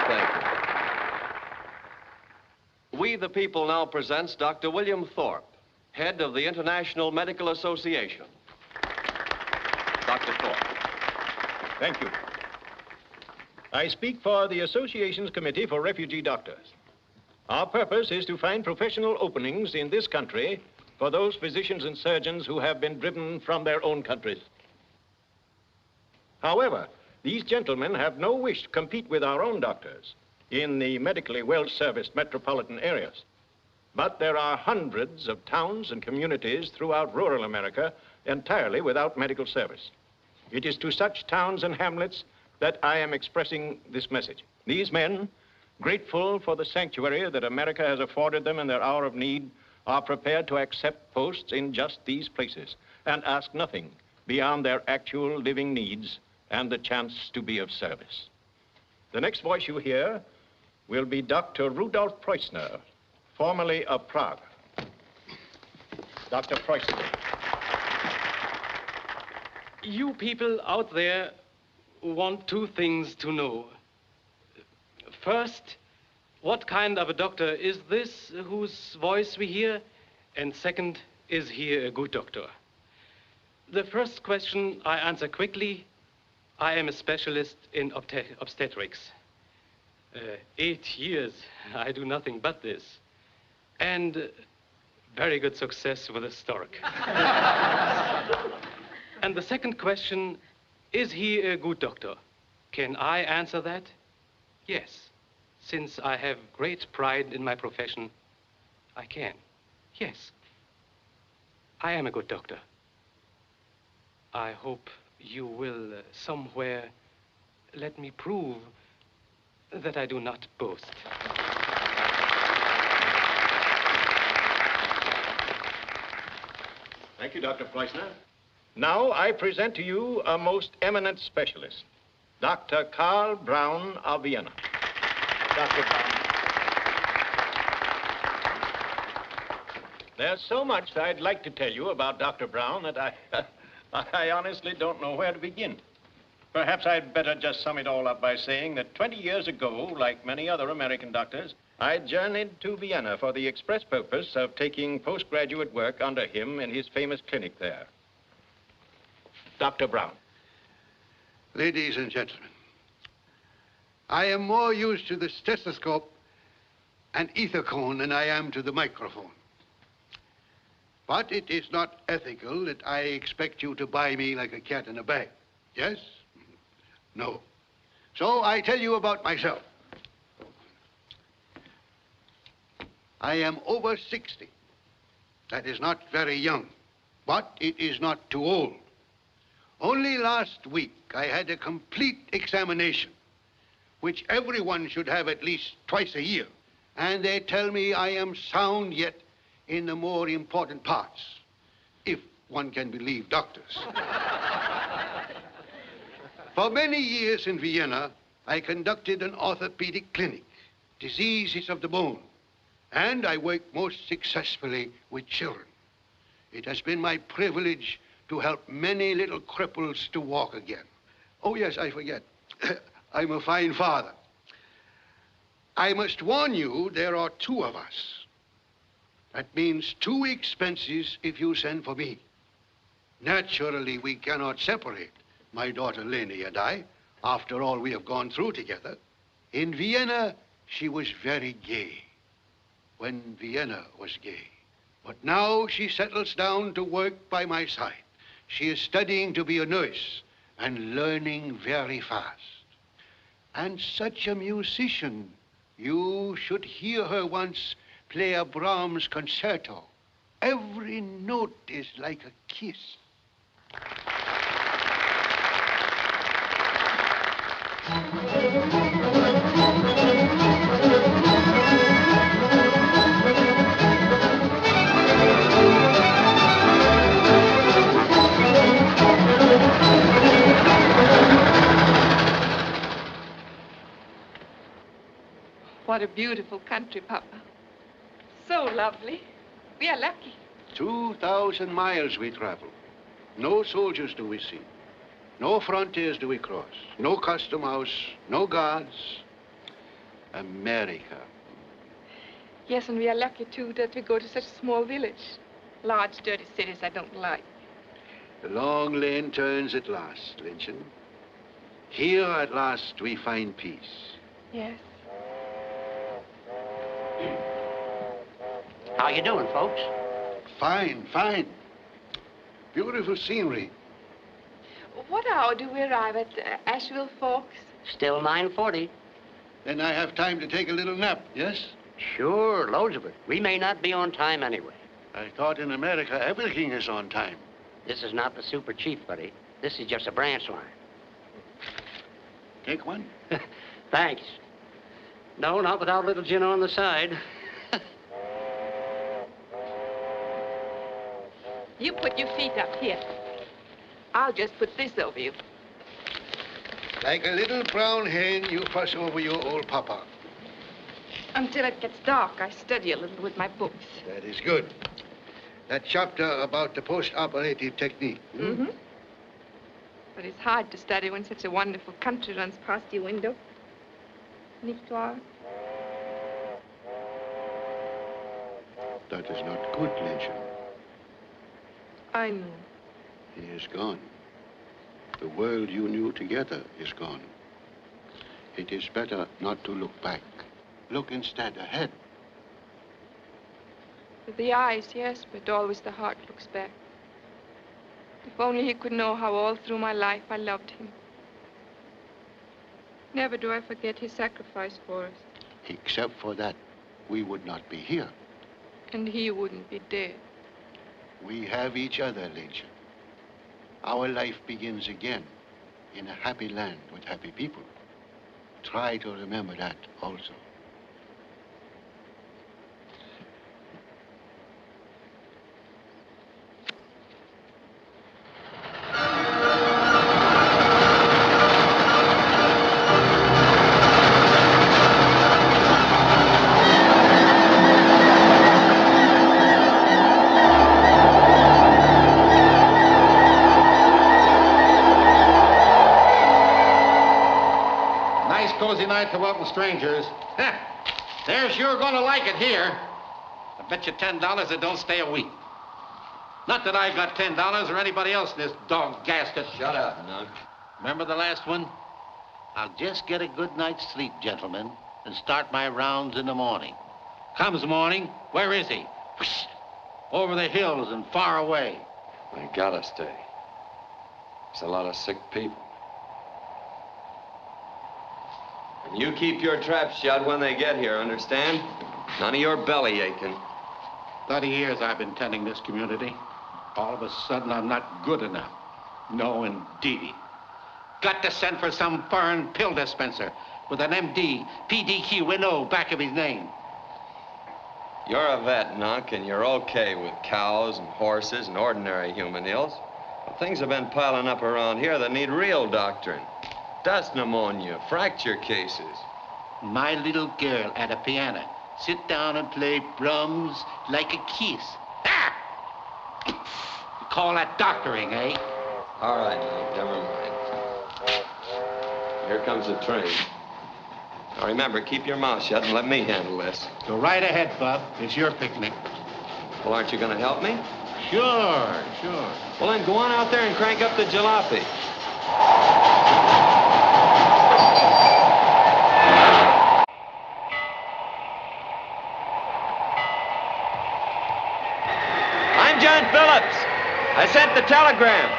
Thank you. We the People now presents Dr. William Thorpe, head of the International Medical Association. Dr. Thorpe. Thank you. I speak for the Association's Committee for Refugee Doctors. Our purpose is to find professional openings in this country for those physicians and surgeons who have been driven from their own countries. However, these gentlemen have no wish to compete with our own doctors in the medically well-serviced metropolitan areas. But there are hundreds of towns and communities throughout rural America entirely without medical service. It is to such towns and hamlets that I am expressing this message. These men, grateful for the sanctuary that America has afforded them in their hour of need, are prepared to accept posts in just these places and ask nothing beyond their actual living needs and the chance to be of service. The next voice you hear will be Dr. Rudolf Preussner, formerly of Prague. Dr. Preussner. You people out there want two things to know. First, what kind of a doctor is this whose voice we hear? And second, is he a good doctor? The first question I answer quickly. I am a specialist in obstetrics. 8 years, I do nothing but this. And very good success with a stork. And the second question, is he a good doctor? Can I answer that? Yes. Since I have great pride in my profession, I can. Yes. I am a good doctor. I hope you will somewhere let me prove that I do not boast. Thank you, Dr. Preussner. Now I present to you a most eminent specialist, Dr. Karl Braun of Vienna. Dr. Braun. There's so much I'd like to tell you about Dr. Braun that I honestly don't know where to begin. Perhaps I'd better just sum it all up by saying that 20 years ago, like many other American doctors, I journeyed to Vienna for the express purpose of taking postgraduate work under him in his famous clinic there. Dr. Braun. Ladies and gentlemen, I am more used to the stethoscope and ether cone than I am to the microphone. But it is not ethical that I expect you to buy me like a cat in a bag. Yes? No. So I tell you about myself. I am over 60. That is not very young, but it is not too old. Only last week I had a complete examination, which everyone should have at least twice a year. And they tell me I am sound yet in the more important parts, if one can believe doctors. For many years in Vienna, I conducted an orthopedic clinic, diseases of the bone, and I worked most successfully with children. It has been my privilege to help many little cripples to walk again. Oh, yes, I forget. I'm a fine father. I must warn you, there are two of us. That means 2 expenses if you send for me. Naturally, we cannot separate, my daughter Leni and I, after all we have gone through together. In Vienna, she was very gay, when Vienna was gay. But now she settles down to work by my side. She is studying to be a nurse and learning very fast. And such a musician. You should hear her once play a Brahms concerto. Every note is like a kiss. What a beautiful country, Papa. So lovely. We are lucky. 2,000 miles we travel. No soldiers do we see. No frontiers do we cross. No custom house, no guards. America. Yes, and we are lucky, too, that we go to such a small village. Large, dirty cities I don't like. The long lane turns at last, Lynchen. Here at last we find peace. Yes. How you doing, folks? Fine, fine. Beautiful scenery. What hour do we arrive at Asheville Forks? Still 9:40. Then I have time to take a little nap, yes? Sure, loads of it. We may not be on time anyway. I thought in America everything is on time. This is not the super chief, buddy. This is just a branch line. Take one? Thanks. No, not without a little gin on the side. You put your feet up here. I'll just put this over you. Like a little brown hen, you fuss over your old papa. Until it gets dark, I study a little with my books. That is good. That chapter about the post-operative technique. Mm-hmm. But it's hard to study when such a wonderful country runs past your window. Nicht wahr? That is not good, Lynchen. I know. He is gone. The world you knew together is gone. It is better not to look back. Look instead ahead. With the eyes, yes, but always the heart looks back. If only he could know how all through my life I loved him. Never do I forget his sacrifice for us. Except for that, we would not be here. And he wouldn't be dead. We have each other, Lynchen. Our life begins again in a happy land with happy people. Try to remember that also. Cozy night to welcome strangers. They're sure gonna like it here. I bet you $10 it don't stay a week. Not that I've got $10 or anybody else in this dog gasket. Shut up, Nug. Remember the last one? I'll just get a good night's sleep, gentlemen, and start my rounds in the morning. Comes morning, where is he? Whoosh, over the hills and far away. I gotta stay. There's a lot of sick people. And you keep your traps shut when they get here, understand? None of your belly aching. 30 years I've been tending this community. All of a sudden, I'm not good enough. No, indeedy. Got to send for some foreign pill dispenser with an MD, PDQ-NO back of his name. You're a vet, Nunk, and you're okay with cows and horses and ordinary human ills. But things have been piling up around here that need real doctrine. Dust pneumonia, fracture cases. My little girl at a piano. Sit down and play Brahms like a kiss. Ah! You call that doctoring, eh? All right, Nunk, never mind. Here comes the train. Now remember, keep your mouth shut and let me handle this. Go right ahead, Bub. It's your picnic. Well, aren't you going to help me? Sure, sure. Well, then go on out there and crank up the jalopy. I'm John Phillips. I sent the telegram.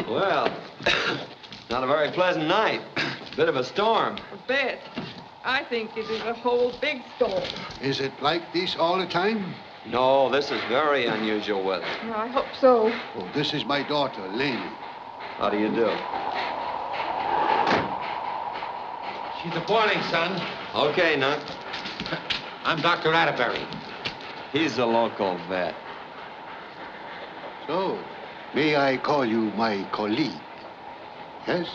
Well, not a very pleasant night. Bit of a storm. A bit. I think it is a whole big storm. Is it like this all the time? No, this is very unusual weather. No, I hope so. Oh, this is my daughter, Laney. How do you do? She's a boiling, son. Okay, Nunk. I'm Dr. Atterbury. He's a local vet. So, may I call you my colleague? Yes?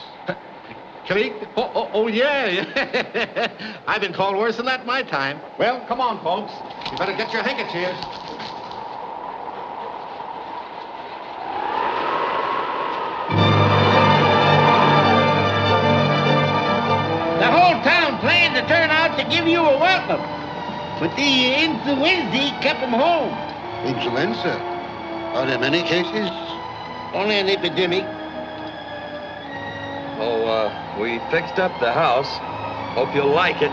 Cleek? Oh, yeah. I've been called worse than that in my time. Well, come on, folks. You better get your handkerchiefs. The whole town planned to turn out to give you a welcome. But the influenza kept them home. Influenza? Are there many cases? Only an epidemic. Oh, we fixed up the house. Hope you'll like it.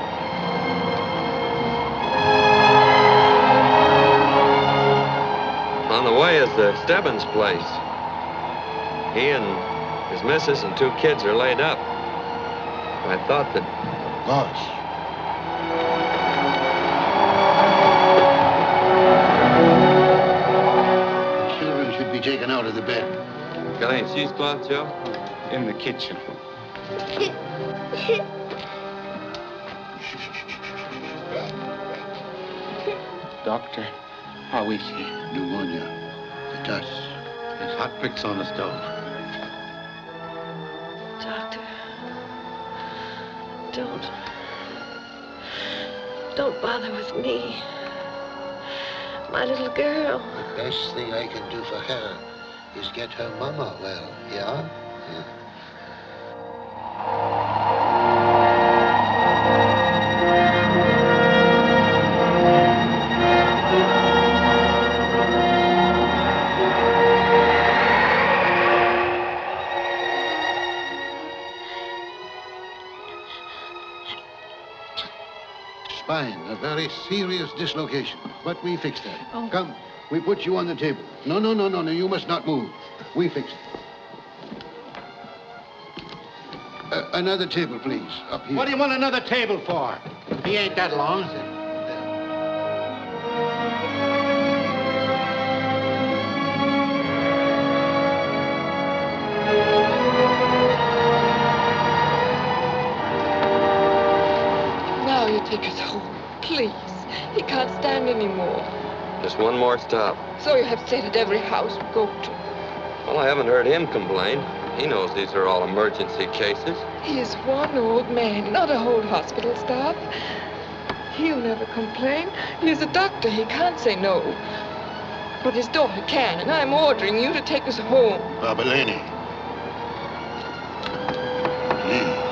On the way is the Stebbins place. He and his missus and 2 kids are laid up. I thought that... Gosh. The children should be taken out of the bed. Got any cheesecloth, Joe? In the kitchen. Doctor, how is he? Pneumonia. The dust. There's hot bricks on the stove. Doctor, don't bother with me. My little girl. The best thing I can do for her is get her mama well, yeah? Spine, a very serious dislocation. But we fixed that. Oh. Come, we put you on the table. No, you must not move. We fix it. Another table, please, up here. What do you want another table for? He ain't that long. Now you take us home, please. He can't stand anymore. Just one more stop. So you have said at every house we go to. Well, I haven't heard him complain. He knows these are all emergency cases. He is one old man, not a whole hospital staff. He'll never complain. He's a doctor. He can't say no. But his daughter can, and I'm ordering you to take us home. Babalani. Please.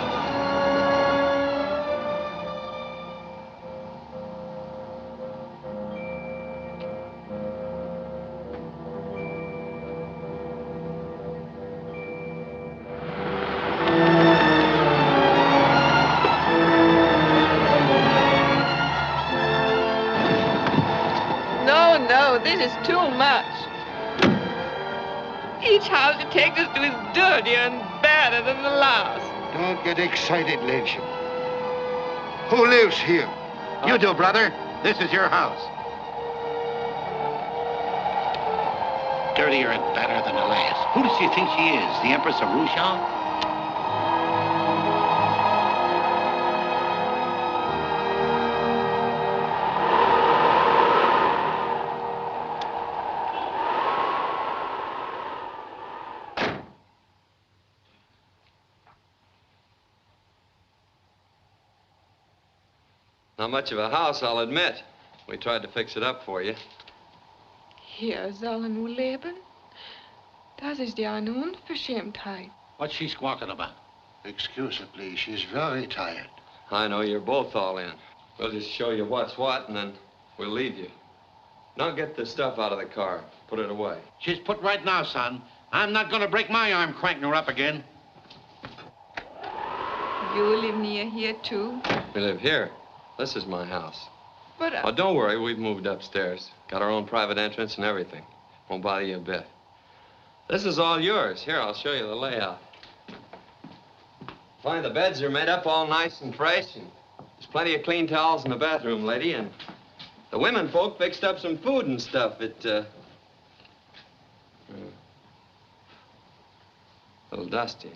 No, this is too much. Each house he takes us to is dirtier and badder than the last. Don't get excited, Lynch. Who lives here? You do, brother. This is your house. Dirtier and better than the last. Who does she think she is? The Empress of Russia? Not much of a house, I'll admit. We tried to fix it up for you. Hier sollen wir leben. Das ist ja eine Unverschämtheit. What's she squawking about? Excuse her, please. She's very tired. I know you're both all in. We'll just show you what's what, and then we'll leave you. Now get the stuff out of the car. Put it away. She's put right now, son. I'm not gonna break my arm cranking her up again. You live near here, too? We live here. This is my house. But, Oh, don't worry. We've moved upstairs. Got our own private entrance and everything. Won't bother you a bit. This is all yours. Here, I'll show you the layout. Find the beds are made up all nice and fresh, and there's plenty of clean towels in the bathroom, lady, and the women folk fixed up some food and stuff. A little dusty.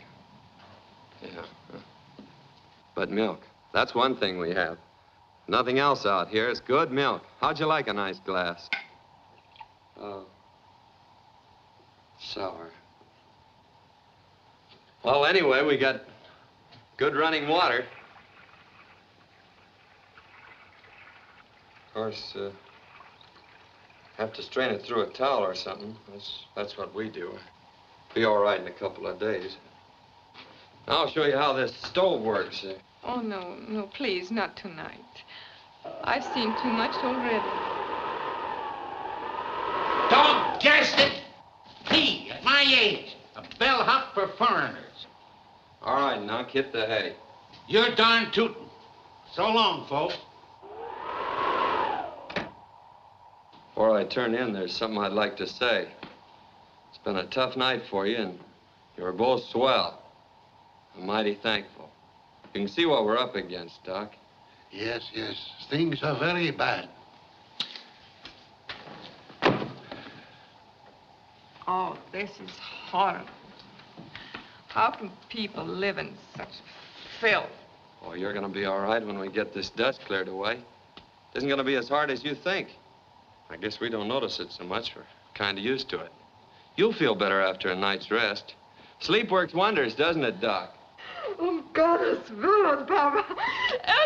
Yeah. But milk. That's one thing we have. Nothing else out here. It's good milk. How'd you like a nice glass? Oh. Sour. Well, anyway, we got Good running water. Of course, have to strain it through a towel or something. That's what we do. Be all right in a couple of days. I'll show you how this stove works. Oh, no, please, not tonight. I've seen too much already. Don't guess it! Me, at my age, a bellhop for foreigners. All right, Nunk, hit the hay. You're darn tootin'. So long, folks. Before I turn in, there's something I'd like to say. It's been a tough night for you, and you're both swell. I'm mighty thankful. You can see what we're up against, Doc. Yes. Things are very bad. Oh, this is horrible. How can people live in such filth? Oh, you're gonna be all right when we get this dust cleared away. It isn't gonna be as hard as you think. I guess we don't notice it so much. We're kind of used to it. You'll feel better after a night's rest. Sleep works wonders, doesn't it, Doc? Um Gottes Willen, Papa.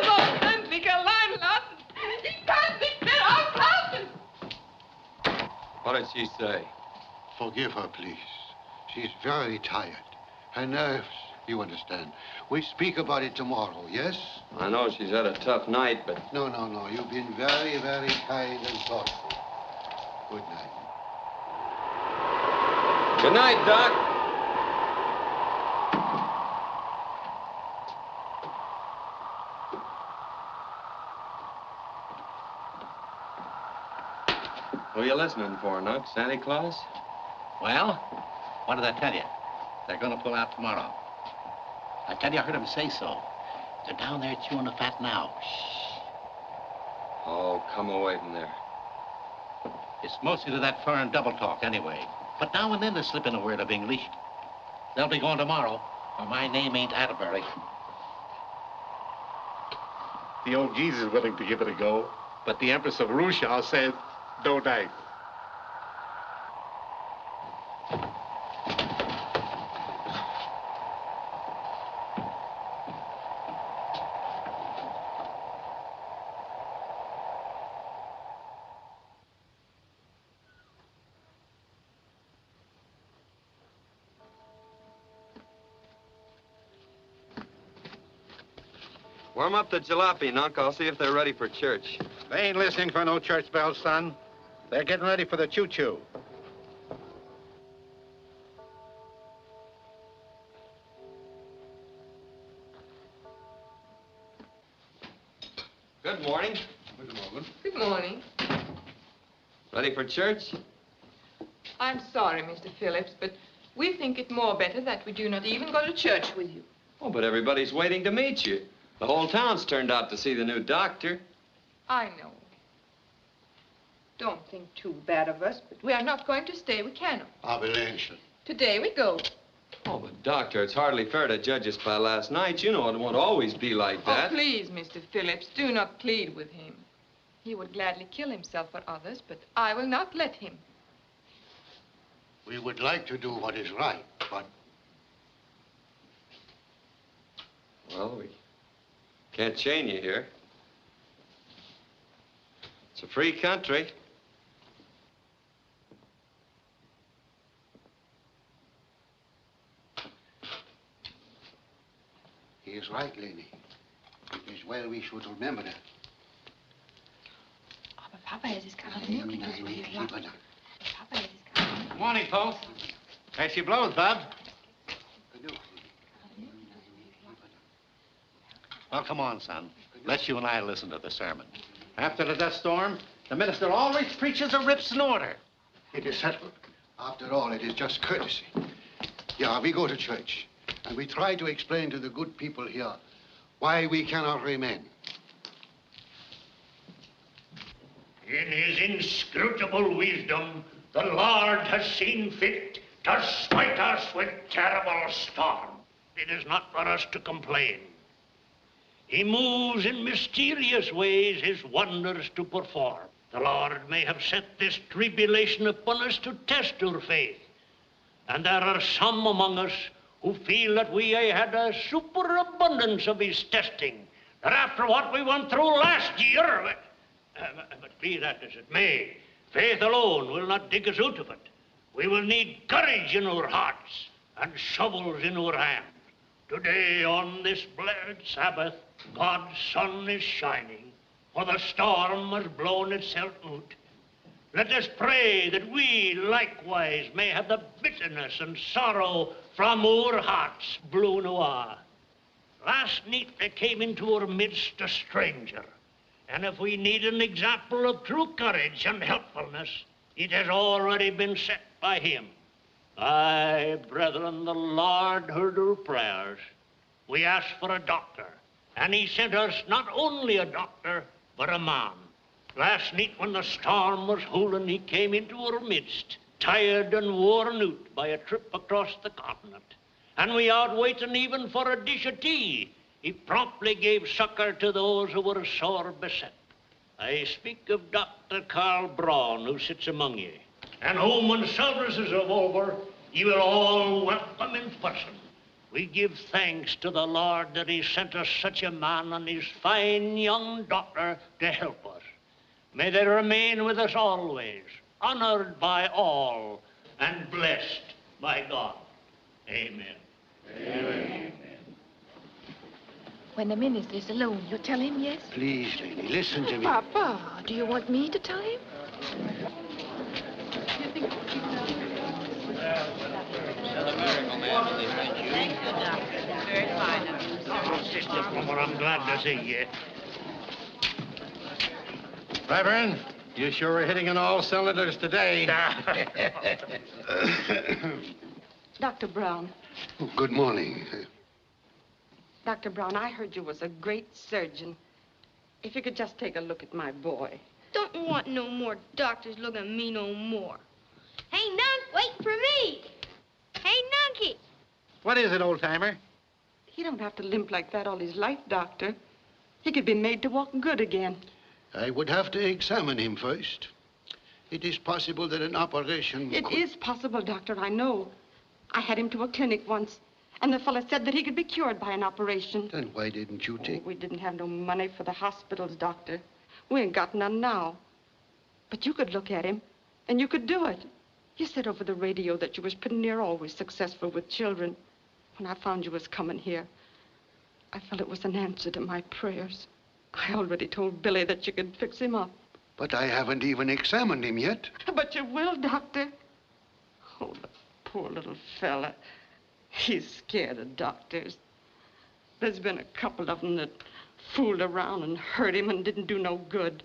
Soll endlich allein lassen. Ich kann nicht mehr aufhalten. What did she say? Forgive her, please. She's very tired. Her nerves, you understand. We speak about it tomorrow, yes? I know she's had a tough night, but... No. You've been very, very kind and thoughtful. Good night. Good night, Doc. Who are you listening for, Nunk? Santa Claus? Well, what did I tell you? They're going to pull out tomorrow. I tell you, I heard them say so. They're down there chewing the fat now. Shh. Oh, come away from there. It's mostly to that foreign double talk anyway. But now and then they slip in a word of English. They'll be going tomorrow, or my name ain't Atterbury. The old geezer is willing to give it a go, but the Empress of Russia says, no dice. Warm up the jalopy, Nunk. I'll see if they're ready for church. They ain't listening for no church bells, son. They're getting ready for the choo-choo. Good morning. Good morning. Good morning. Ready for church? I'm sorry, Mr. Phillips, but we think it more better that we do not even go to church with you. Oh, but everybody's waiting to meet you. The whole town's turned out to see the new doctor. I know. Don't think too bad of us, but we are not going to stay. We cannot. Avalanche. Today we go. Oh, but Doctor, it's hardly fair to judge us by last night. You know it won't always be like that. Oh, please, Mr. Phillips, do not plead with him. He would gladly kill himself for others, but I will not let him. We would like to do what is right, but... Well, we can't chain you here. It's a free country. He is right, Lenny. It is well we should remember that. Aber Papa, es ist gerade möglich, dass wir hier bleiben. Papa, es ist gerade möglich. Morning, folks. There she blows, Bob. Well, come on, son. Let's you and I listen to the sermon. After the dust storm, the minister always preaches a rips in order. It is settled. After all, it is just courtesy. Yeah, we go to church, and we try to explain to the good people here why we cannot remain. In his inscrutable wisdom, the Lord has seen fit to smite us with terrible storm. It is not for us to complain. He moves in mysterious ways his wonders to perform. The Lord may have set this tribulation upon us to test our faith. And there are some among us who feel that we had a superabundance of his testing, that after what we went through last year, but be that as it may, faith alone will not dig us out of it. We will need courage in our hearts and shovels in our hands. Today, on this blessed Sabbath, God's sun is shining, for the storm has blown itself out. Let us pray that we likewise may have the bitterness and sorrow from our hearts blown away. Last night there came into our midst a stranger, and if we need an example of true courage and helpfulness, it has already been set by him. Aye, brethren, the Lord heard our prayers. We asked for a doctor, and he sent us not only a doctor, but a man. Last night when the storm was howling, he came into our midst, tired and worn out by a trip across the continent. And we out waiting even for a dish of tea, he promptly gave succor to those who were sore beset. I speak of Dr. Carl Braun, who sits among you, and whom, when services are over, you will all welcome in person. We give thanks to the Lord that he sent us such a man and his fine young daughter to help us. May they remain with us always, honored by all, and blessed by God. Amen. Amen. When the minister's alone, you tell him yes? Please, lady, listen to me. Papa, do you want me to tell him? Oh, Sister Plummer, I'm glad to see you. Reverend, you sure are hitting on all cylinders today. Dr. Brown. Oh, good morning. Dr. Brown, I heard you was a great surgeon. If you could just take a look at my boy. Don't want no more doctors looking at me no more. Hey, Nunk, wait for me. Hey, Nunky. What is it, old-timer? He don't have to limp like that all his life, Doctor. He could be made to walk good again. I would have to examine him first. It is possible that an operation It is possible, Doctor, I know. I had him to a clinic once, and the fella said that he could be cured by an operation. Then why didn't you take... We didn't have no money for the hospitals, Doctor. We ain't got none now. But you could look at him, and you could do it. You said over the radio that you was pretty near always successful with children. When I found you was coming here, I felt it was an answer to my prayers. I already told Billy that you could fix him up. But I haven't even examined him yet. But you will, Doctor. Oh, the poor little fella. He's scared of doctors. There's been a couple of them that fooled around and hurt him and didn't do no good.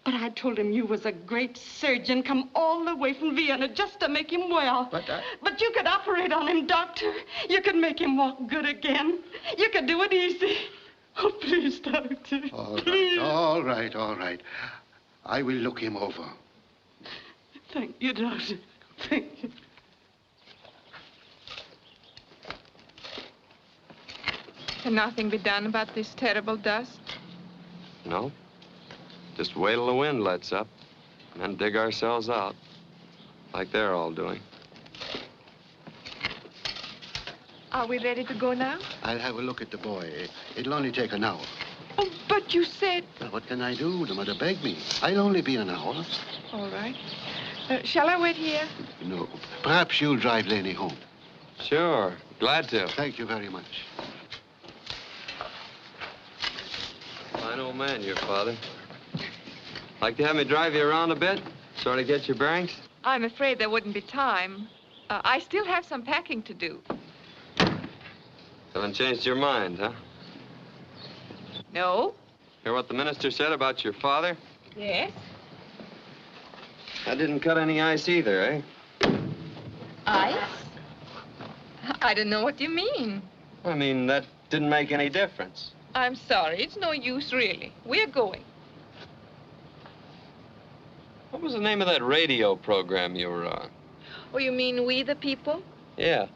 But I told him you was a great surgeon, come all the way from Vienna just to make him well. But you could operate on him, Doctor. You could make him walk good again. You could do it easy. Oh, please, Doctor. All right. I will look him over. Thank you, Doctor. Thank you. Can nothing be done about this terrible dust? No. Just wait till the wind lets up, and then dig ourselves out, like they're all doing. Are we ready to go now? I'll have a look at the boy. It'll only take an hour. Oh, but you said... Well, what can I do? The mother begged me. I'll only be an hour. All right. Shall I wait here? No. Perhaps you'll drive Lenny home. Sure. Glad to. Thank you very much. Fine old man, your father. Like to have me drive you around a bit? Sort of get your bearings? I'm afraid there wouldn't be time. I still have some packing to do. Haven't changed your mind, huh? No. Hear what the minister said about your father? Yes. I didn't cut any ice either, eh? Ice? I don't know what you mean. I mean, that didn't make any difference. I'm sorry. It's no use, really. We're going. What was the name of that radio program you were on? Oh, you mean We the People? Yeah.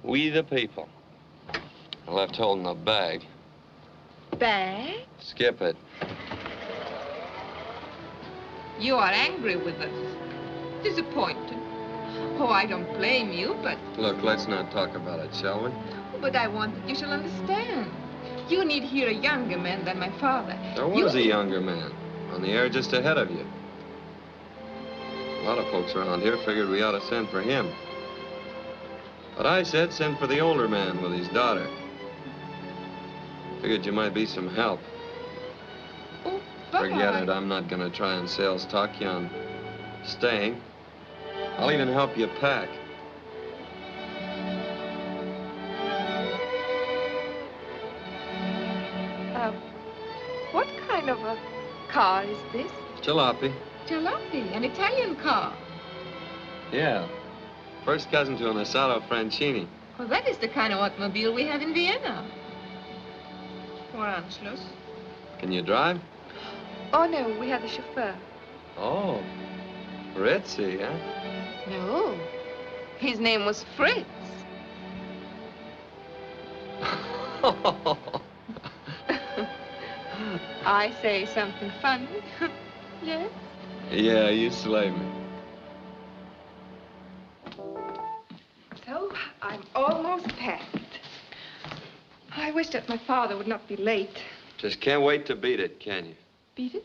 We the People. I left holding a bag. Bag? Skip it. You are angry with us. Disappointed. Oh, I don't blame you, but... Look, let's not talk about it, shall we? But I want that you shall understand. You need hear a younger man than my father. There was a younger man on the air just ahead of you. A lot of folks around here figured we ought to send for him. But I said send for the older man with his daughter. Figured you might be some help. Oh, but Forget it. I'm not going to try and sales talk you on staying. I'll even help you pack. What kind of a car is this? Jalopy. Jalopy, an Italian car. Yeah. First cousin to an Assato Francini. Well, that is the kind of automobile we have in Vienna. For Anschluss. Can you drive? Oh, no, we have a chauffeur. Oh. Ritzy, huh? No. His name was Fritz. I say something funny. Yes? Yeah, you slay me. So, I'm almost packed. I wish that my father would not be late. Just can't wait to beat it, can you? Beat it?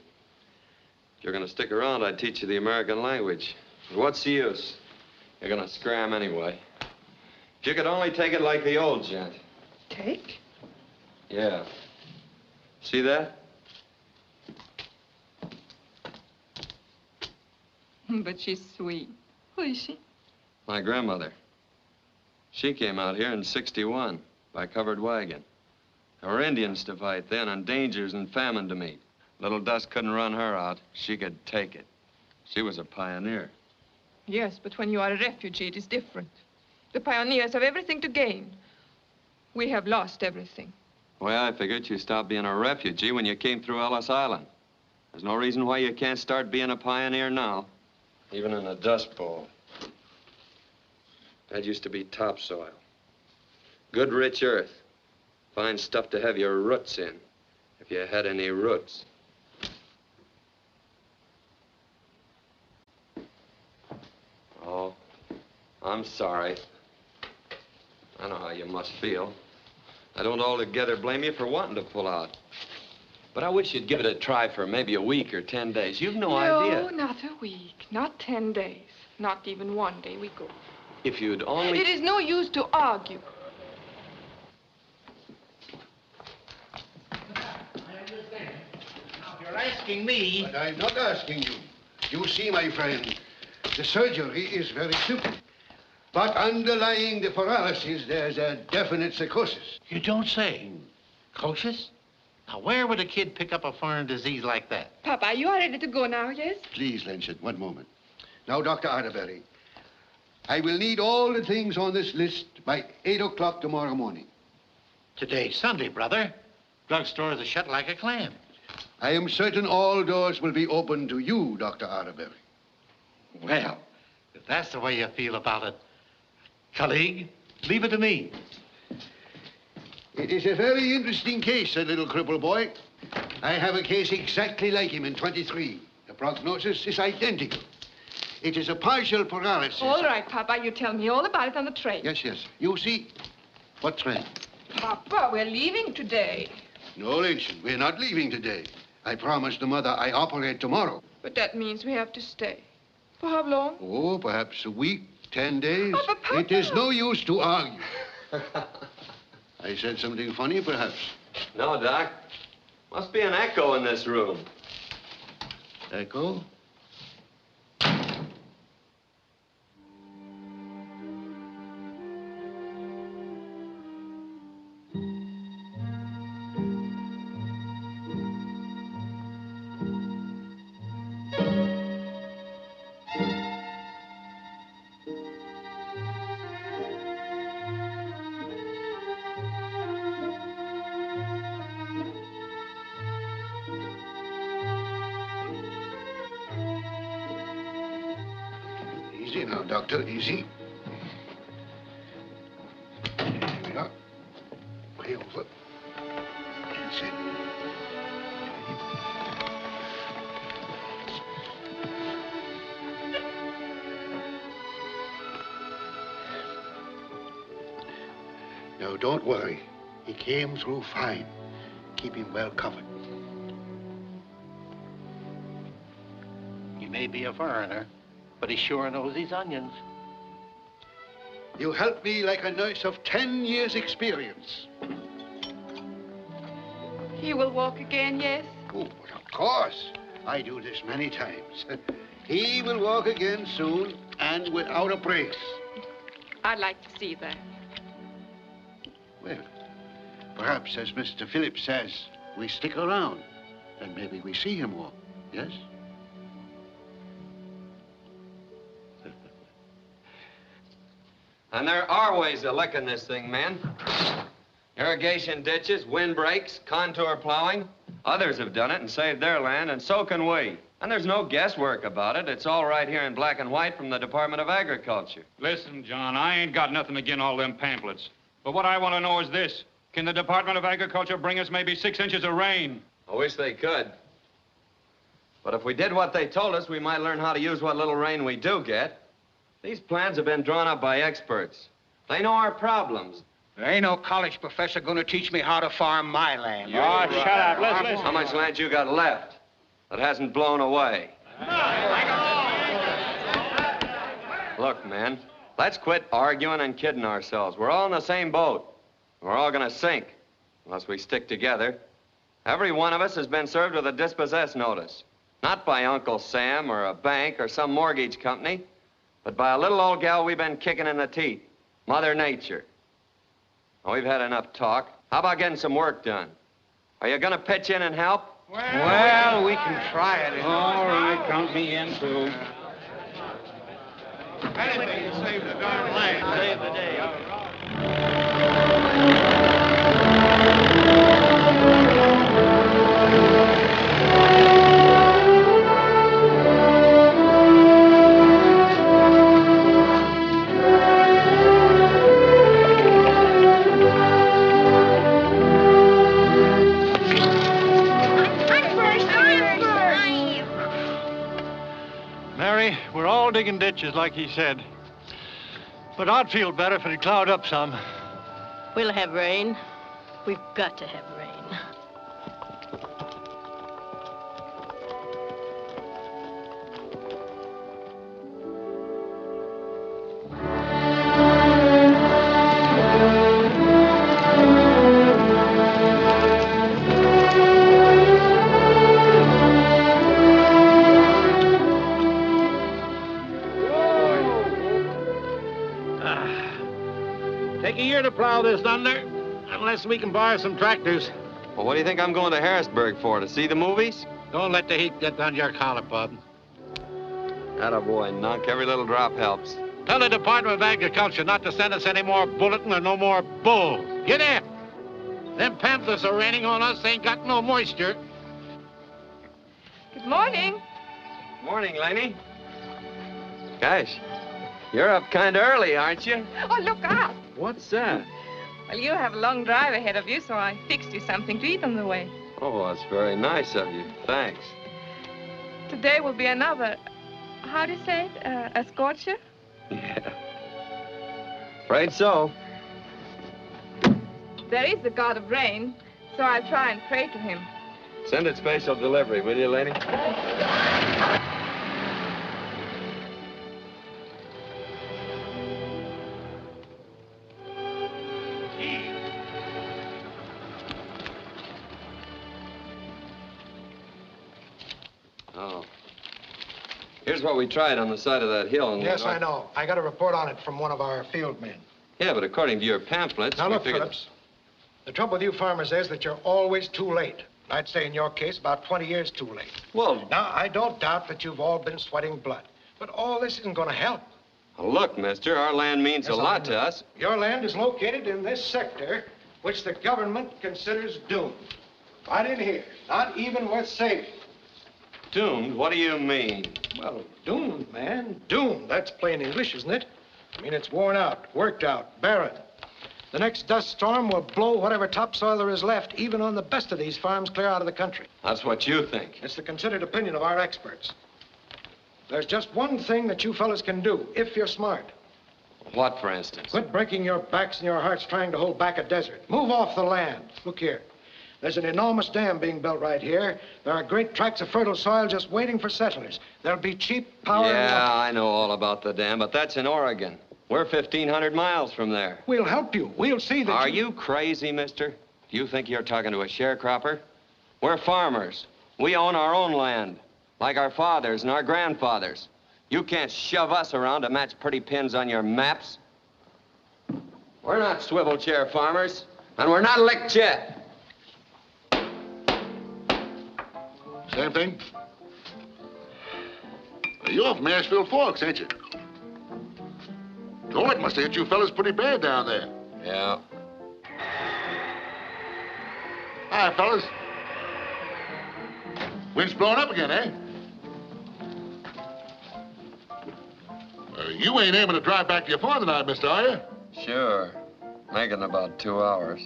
If you're gonna stick around, I'd teach you the American language. But what's the use? You're gonna scram anyway. If you could only take it like the old gent. Take? Yeah. See that? But she's sweet. Who is she? My grandmother. She came out here in '61 by covered wagon. There were Indians to fight then and dangers and famine to meet. Little dust couldn't run her out. She could take it. She was a pioneer. Yes, but when you are a refugee, it is different. The pioneers have everything to gain. We have lost everything. Well, I figured you stopped being a refugee when you came through Ellis Island. There's no reason why you can't start being a pioneer now, even in a dust bowl. That used to be topsoil. Good, rich earth. Fine stuff to have your roots in, if you had any roots. Oh, I'm sorry. I know how you must feel. I don't altogether blame you for wanting to pull out. But I wish you'd give it a try for maybe a week or 10 days. You've no idea. No, not a week. Not 10 days. Not even 1 day we go. If you'd only... It is no use to argue. You're asking me. But I'm not asking you. You see, my friend, the surgery is very simple. But underlying the paralysis, there's a definite psychosis. You don't say. Psychosis? Now, where would a kid pick up a foreign disease like that? Papa, you are ready to go now, yes? Please, Lancet, one moment. Now, Dr. Atterbury, I will need all the things on this list by 8 o'clock tomorrow morning. Today's Sunday, brother. Drugstores are shut like a clam. I am certain all doors will be open to you, Dr. Atterbury. Well, if that's the way you feel about it, colleague, leave it to me. It is a very interesting case, that little cripple boy. I have a case exactly like him in 23. The prognosis is identical. It is a partial paralysis. All right, Papa, you tell me all about it on the train. Yes, yes. You see, what train? Papa, we're leaving today. No, Lancet, we're not leaving today. I promised the mother I operate tomorrow. But that means we have to stay. For how long? Oh, perhaps a week, 10 days. Oh, but Papa... It is no use to argue. I said something funny, perhaps. No, Doc. Must be an echo in this room. Echo? Easy now, Doctor, easy. Here we are. Way over. That's it. Now, don't worry. He came through fine. Keep him well covered. He may be a foreigner, but he sure knows his onions. You help me like a nurse of 10 years' experience. He will walk again, yes? Oh, but of course. I do this many times. He will walk again soon and without a brace. I'd like to see that. Well, perhaps, as Mr. Phillips says, we stick around. Then maybe we see him walk, yes? And there are ways of licking this thing, men. Irrigation ditches, windbreaks, contour plowing. Others have done it and saved their land, and so can we. And there's no guesswork about it. It's all right here in black and white from the Department of Agriculture. Listen, John, I ain't got nothing against all them pamphlets. But what I want to know is this. Can the Department of Agriculture bring us maybe 6 inches of rain? I wish they could. But if we did what they told us, we might learn how to use what little rain we do get. These plans have been drawn up by experts. They know our problems. There ain't no college professor going to teach me how to farm my land. Shut up. Let's listen. How much land you got left that hasn't blown away? Look, man, let's quit arguing and kidding ourselves. We're all in the same boat. We're all gonna sink unless we stick together. Every one of us has been served with a dispossess notice. Not by Uncle Sam or a bank or some mortgage company, but by a little old gal we've been kicking in the teeth, Mother Nature. Well, we've had enough talk. How about getting some work done? Are you gonna pitch in and help? Well, we can try it. All right, count me in, too. Anything to save the darn land. Save the day. Mary, we're all digging ditches like he said. But I'd feel better if it'd cloud up some. We'll have rain. We've got to have rain. Take a year to plow this thunder, unless we can borrow some tractors. Well, what do you think I'm going to Harrisburg for? To see the movies? Don't let the heat get down your collar, Bud. Attaboy, Nunk. Every little drop helps. Tell the Department of Agriculture not to send us any more bulletin or no more bull. Get in. Them pamphlets are raining on us. Ain't got no moisture. Good morning. Morning, Laney. Gosh, you're up kind of early, aren't you? Oh, look out. What's that? Well, you have a long drive ahead of you, so I fixed you something to eat on the way. Oh, that's very nice of you. Thanks. Today will be another, how do you say it, a scorcher? Yeah. Afraid so. There is the God of rain, so I'll try and pray to him. Send it special delivery, will you, Laney? Oh. Here's what we tried on the side of that hill. Yes, I know. I got a report on it from one of our field men. Yeah, but according to your pamphlets, Now, we look, figured... Phillips, the trouble with you farmers is that you're always too late. I'd say in your case, about 20 years too late. Well... Now, I don't doubt that you've all been sweating blood, but all this isn't going to help. Well, look, mister, our land means a lot to us. Your land is located in this sector, which the government considers doomed. Right in here, not even worth saving. Doomed? What do you mean? Well, doomed, man. Doomed. That's plain English, isn't it? I mean, it's worn out, worked out, barren. The next dust storm will blow whatever topsoil there is left, even on the best of these farms, clear out of the country. That's what you think. It's the considered opinion of our experts. There's just one thing that you fellas can do, if you're smart. What, for instance? Quit breaking your backs and your hearts trying to hold back a desert. Move off the land. Look here. There's an enormous dam being built right here. There are great tracts of fertile soil just waiting for settlers. There'll be cheap power. Yeah, I know all about the dam, but that's in Oregon. We're 1,500 miles from there. We'll help you. We'll see that Are you crazy, mister? Do you think you're talking to a sharecropper? We're farmers. We own our own land, like our fathers and our grandfathers. You can't shove us around to match pretty pins on your maps. We're not swivel chair farmers, and we're not licked yet. Same thing? You're off Mansfield Forks, ain't you? Oh, it must have hit you fellas pretty bad down there. Yeah. Hi, fellas. Wind's blowing up again, eh? You ain't aiming to drive back to your farm tonight, mister, are you? Sure. Making about 2 hours.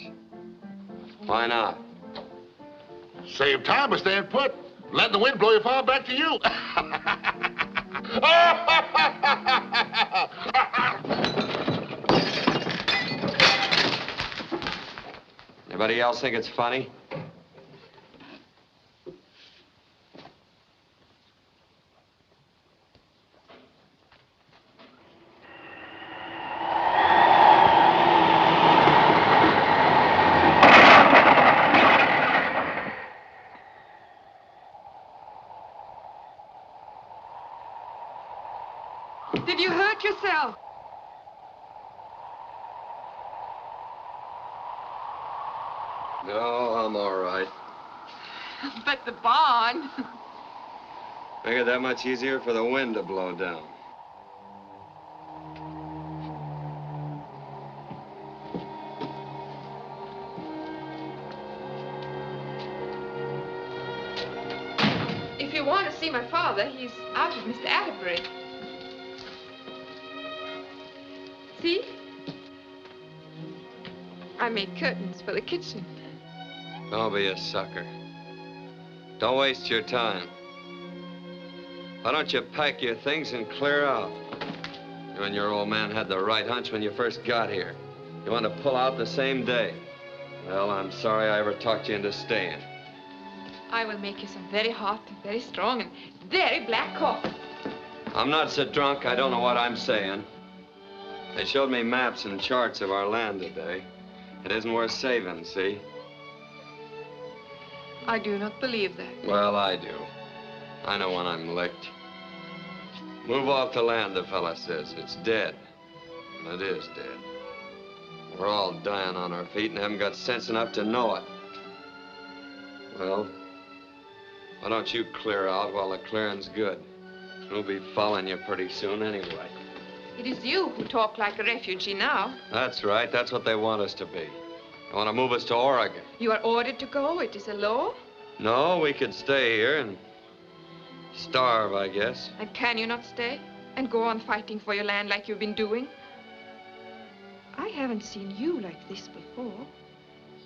Why not? Save time by staying put. Letting the wind blow your farm back to you. Anybody else think it's funny? Did you hurt yourself? No, I'm all right. But the barn. Make it that much easier for the wind to blow down. If you want to see my father, he's out with Mr. Atterbury. See? I made curtains for the kitchen. Don't be a sucker. Don't waste your time. Why don't you pack your things and clear out? You and your old man had the right hunch when you first got here. You want to pull out the same day. Well, I'm sorry I ever talked you into staying. I will make you some very hot and very strong and very black coffee. I'm not so drunk, I don't know what I'm saying. They showed me maps and charts of our land today. It isn't worth saving, see? I do not believe that. Well, I do. I know when I'm licked. Move off the land, the fella says. It's dead. And it is dead. We're all dying on our feet and haven't got sense enough to know it. Well, why don't you clear out while the clearing's good? We'll be following you pretty soon anyway. It is you who talk like a refugee now. That's right. That's what they want us to be. They want to move us to Oregon. You are ordered to go. It is a law. No, we could stay here and starve, I guess. And can you not stay and go on fighting for your land like you've been doing? I haven't seen you like this before.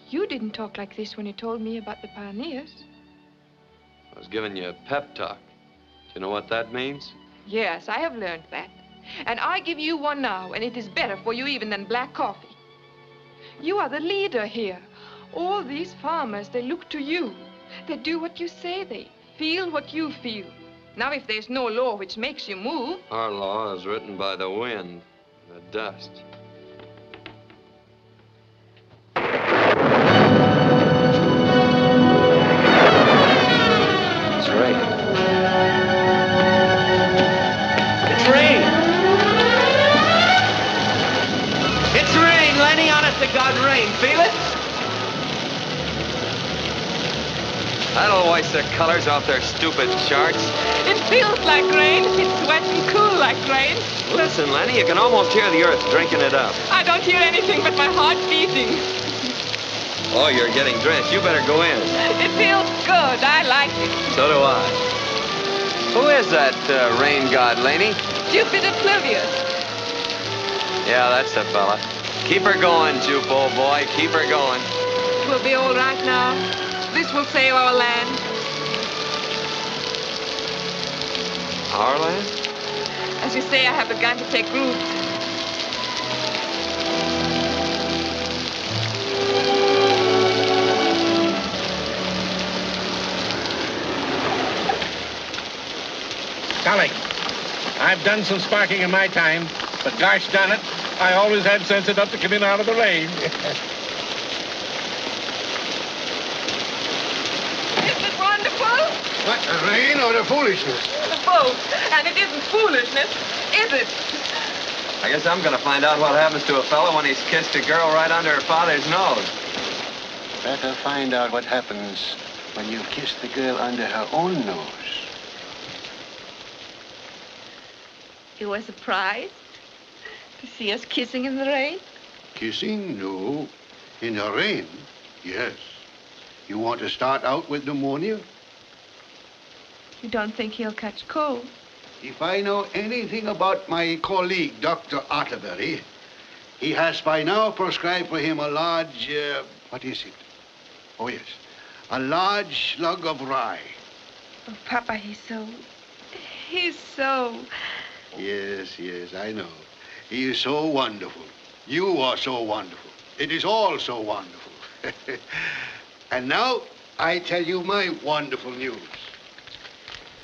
You didn't talk like this when you told me about the pioneers. I was giving you a pep talk. Do you know what that means? Yes, I have learned that. And I give you one now, and it is better for you even than black coffee. You are the leader here. All these farmers, they look to you. They do what you say. They feel what you feel. Now, if there's no law which makes you move... Our law is written by the wind, the dust. It's raining. It's rain. It's rain, Lenny. Honest to God, rain. Feel it? That'll wash the colors off their stupid charts. It feels like rain. It's wet and cool like rain. Listen, Lenny, you can almost hear the earth drinking it up. I don't hear anything but my heart beating. Oh, you're getting dressed. You better go in. It feels good. I like it. So do I. Who is that rain god, Laney? Jupiter Pluvius. Yeah, that's the fella. Keep her going, Jupe, old boy. Keep her going. We'll be all right now. This will save our land. Our land? As you say, I have begun to take root. Golly, I've done some sparking in my time, but gosh darn it, I always had sense enough to come in out of the rain. Isn't it wonderful? What, the rain or the foolishness? Both. And it isn't foolishness, is it? I guess I'm gonna find out what happens to a fellow when he's kissed a girl right under her father's nose. Better find out what happens when you kiss the girl under her own nose. You were surprised to see us kissing in the rain? Kissing? No. In the rain? Yes. You want to start out with pneumonia? You don't think he'll catch cold? If I know anything about my colleague, Dr. Atterbury, he has by now prescribed for him a large, what is it? Oh, yes, a large slug of rye. Oh, Papa, he's so... Yes, yes, I know. He is so wonderful. You are so wonderful. It is all so wonderful. And now, I tell you my wonderful news.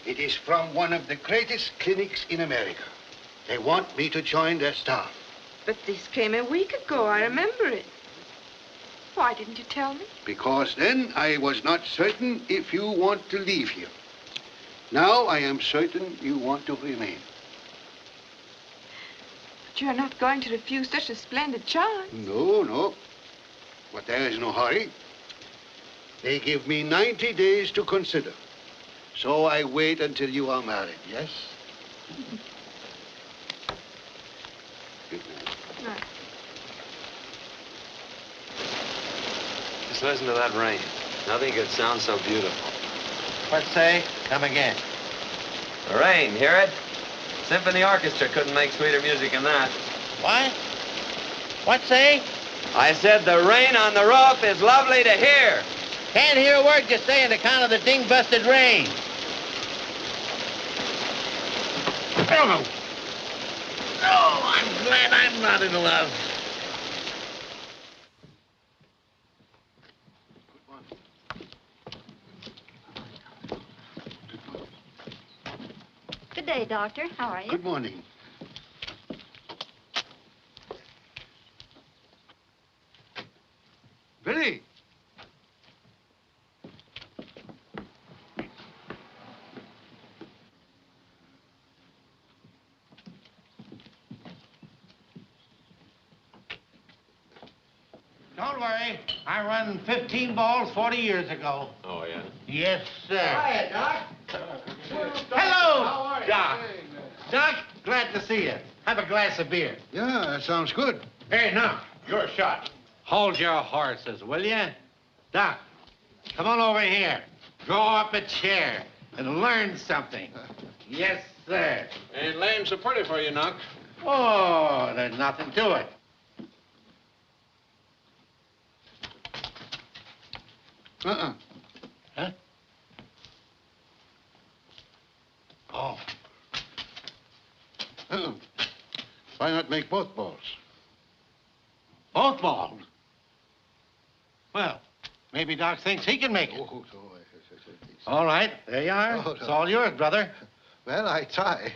It is from one of the greatest clinics in America. They want me to join their staff. But this came a week ago, I remember it. Why didn't you tell me? Because then I was not certain if you want to leave here. Now I am certain you want to remain. But you're not going to refuse such a splendid chance. No, no. But there is no hurry. They give me 90 days to consider. So I wait until you are married, yes? Good night. Just listen to that rain. Nothing could sound so beautiful. What say? Come again. The rain, hear it? Symphony orchestra couldn't make sweeter music than that. What? What say? I said the rain on the roof is lovely to hear. Can't hear a word you say on account of the ding-busted rain. Oh, I'm glad I'm not in love. Good day, Doctor. How are you? Good morning. Billy. Don't worry. I run 15 balls 40 years ago. Oh, yeah? Yes, sir. Hi, Doc. Hello, How are you? Doc. Doc, glad to see you. Have a glass of beer. Yeah, that sounds good. Hey, now, your shot. Hold your horses, will you? Doc, come on over here. Draw up a chair and learn something. Yes, sir. Ain't laying so pretty for you, Knock. Oh, there's nothing to it. Uh-uh. Huh? Oh. Uh-uh. Why not make both balls? Both balls? Well, maybe Doc thinks he can make it. All right, there you are. Oh, It's all yours, brother. Well, I try.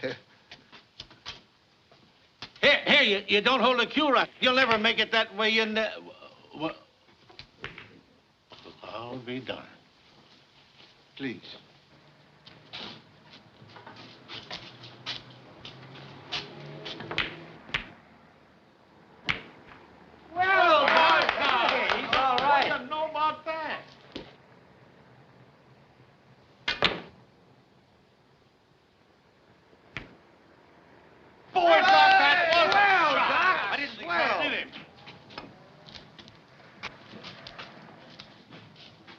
Here, you don't hold the cue right. You'll never make it that way in the... Well, I'll be darned. Please. Well, Doc, Hey, he's all right. What do you know about that? Boy, Doc, that was well, Doc. I didn't think I did it.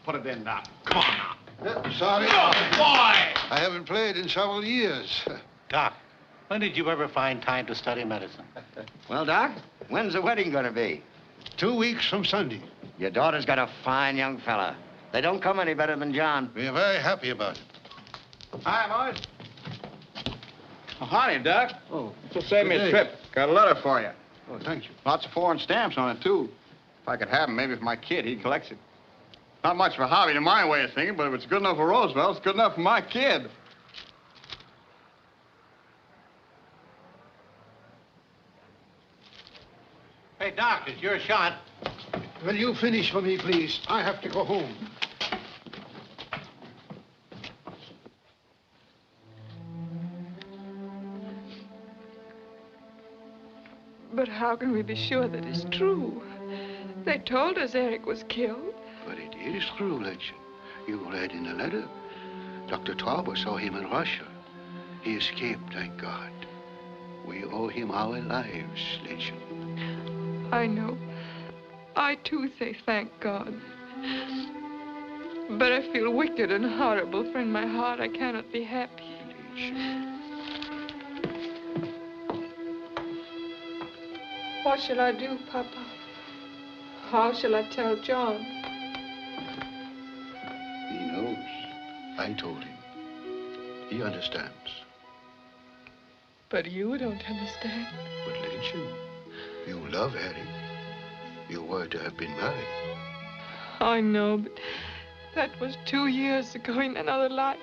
Put it in, Doc. Come on now. Sorry. Oh, boy! I haven't played in several years. Doc, when did you ever find time to study medicine? Well, Doc, when's the wedding gonna be? 2 weeks from Sunday. Your daughter's got a fine young fella. They don't come any better than John. We are very happy about it. Hi, boys. Oh, howdy, Doc. Oh, This will save me good a day. trip. Got a letter for you. Oh, thank you. Lots of foreign stamps on it, too. If I could have them, maybe for my kid, he'd collect it. Not much of a hobby to my way of thinking, but if it's good enough for Roosevelt, it's good enough for my kid. Hey, Doc, it's your shot. Will you finish for me, please? I have to go home. But how can we be sure that it's true? They told us Eric was killed. But it is true, Lynch. You read in the letter. Dr. Tauber saw him in Russia. He escaped, thank God. We owe him our lives, Lynch. I know. I, too, say thank God. But I feel wicked and horrible, for in my heart I cannot be happy. What shall I do, Papa? How shall I tell John? He knows. I told him. He understands. But you don't understand. But Lynch, you love Harry. You were to have been married. I know, but that was 2 years ago in another life.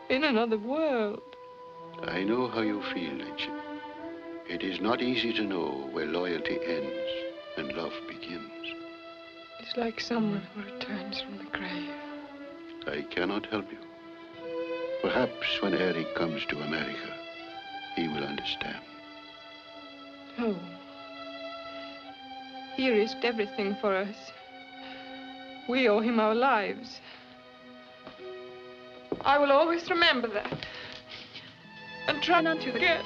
In another world. I know how you feel, Lynch. It is not easy to know where loyalty ends and love begins. It's like someone who returns from the grave. I cannot help you. Perhaps when Eric comes to America, he will understand. Oh. He risked everything for us. We owe him our lives. I will always remember that. And try not to forget.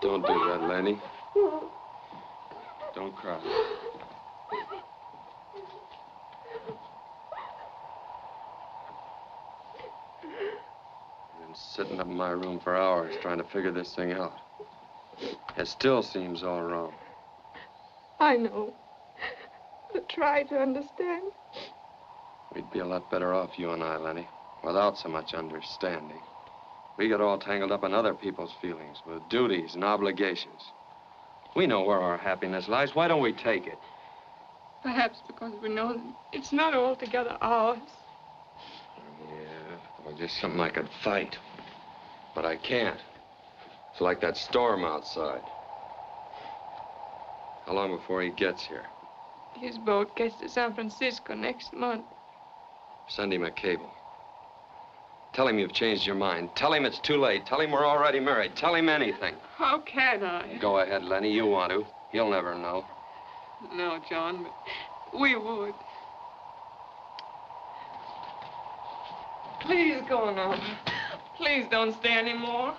Don't do that, Lanny. Don't cry. I've been sitting up in my room for hours trying to figure this thing out. It still seems all wrong. I know. But try to understand. We'd be a lot better off, you and I, Lenny, without so much understanding. We get all tangled up in other people's feelings with duties and obligations. We know where our happiness lies. Why don't we take it? Perhaps because we know that it's not altogether ours. Yeah, or just something I could fight. But I can't. It's like that storm outside. How long before he gets here? His boat gets to San Francisco next month. Send him a cable. Tell him you've changed your mind. Tell him it's too late. Tell him we're already married. Tell him anything. How can I? Go ahead, Lenny. You want to. He'll never know. No, John, but we would. Please go now. Please don't stay anymore.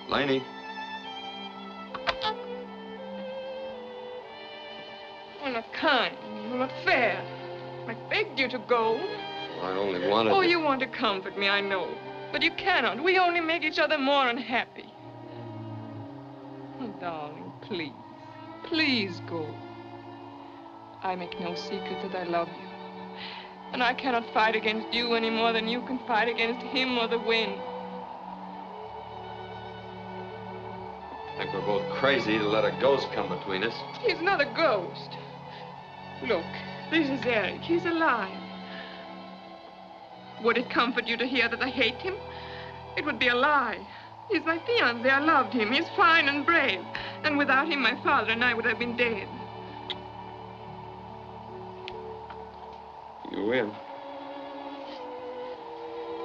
Laney. You're not kind. You're not fair. I begged you to go. I only wanted Oh, to... you want to comfort me, I know. But you cannot. We only make each other more unhappy. Oh, darling, please. Please go. I make no secret that I love you. And I cannot fight against you any more than you can fight against him or the wind. crazy to let a ghost come between us. He's not a ghost. Look, this is Eric. He's alive. Would it comfort you to hear that I hate him? It would be a lie. He's my fiancé. I loved him. He's fine and brave. And without him, my father and I would have been dead. You win.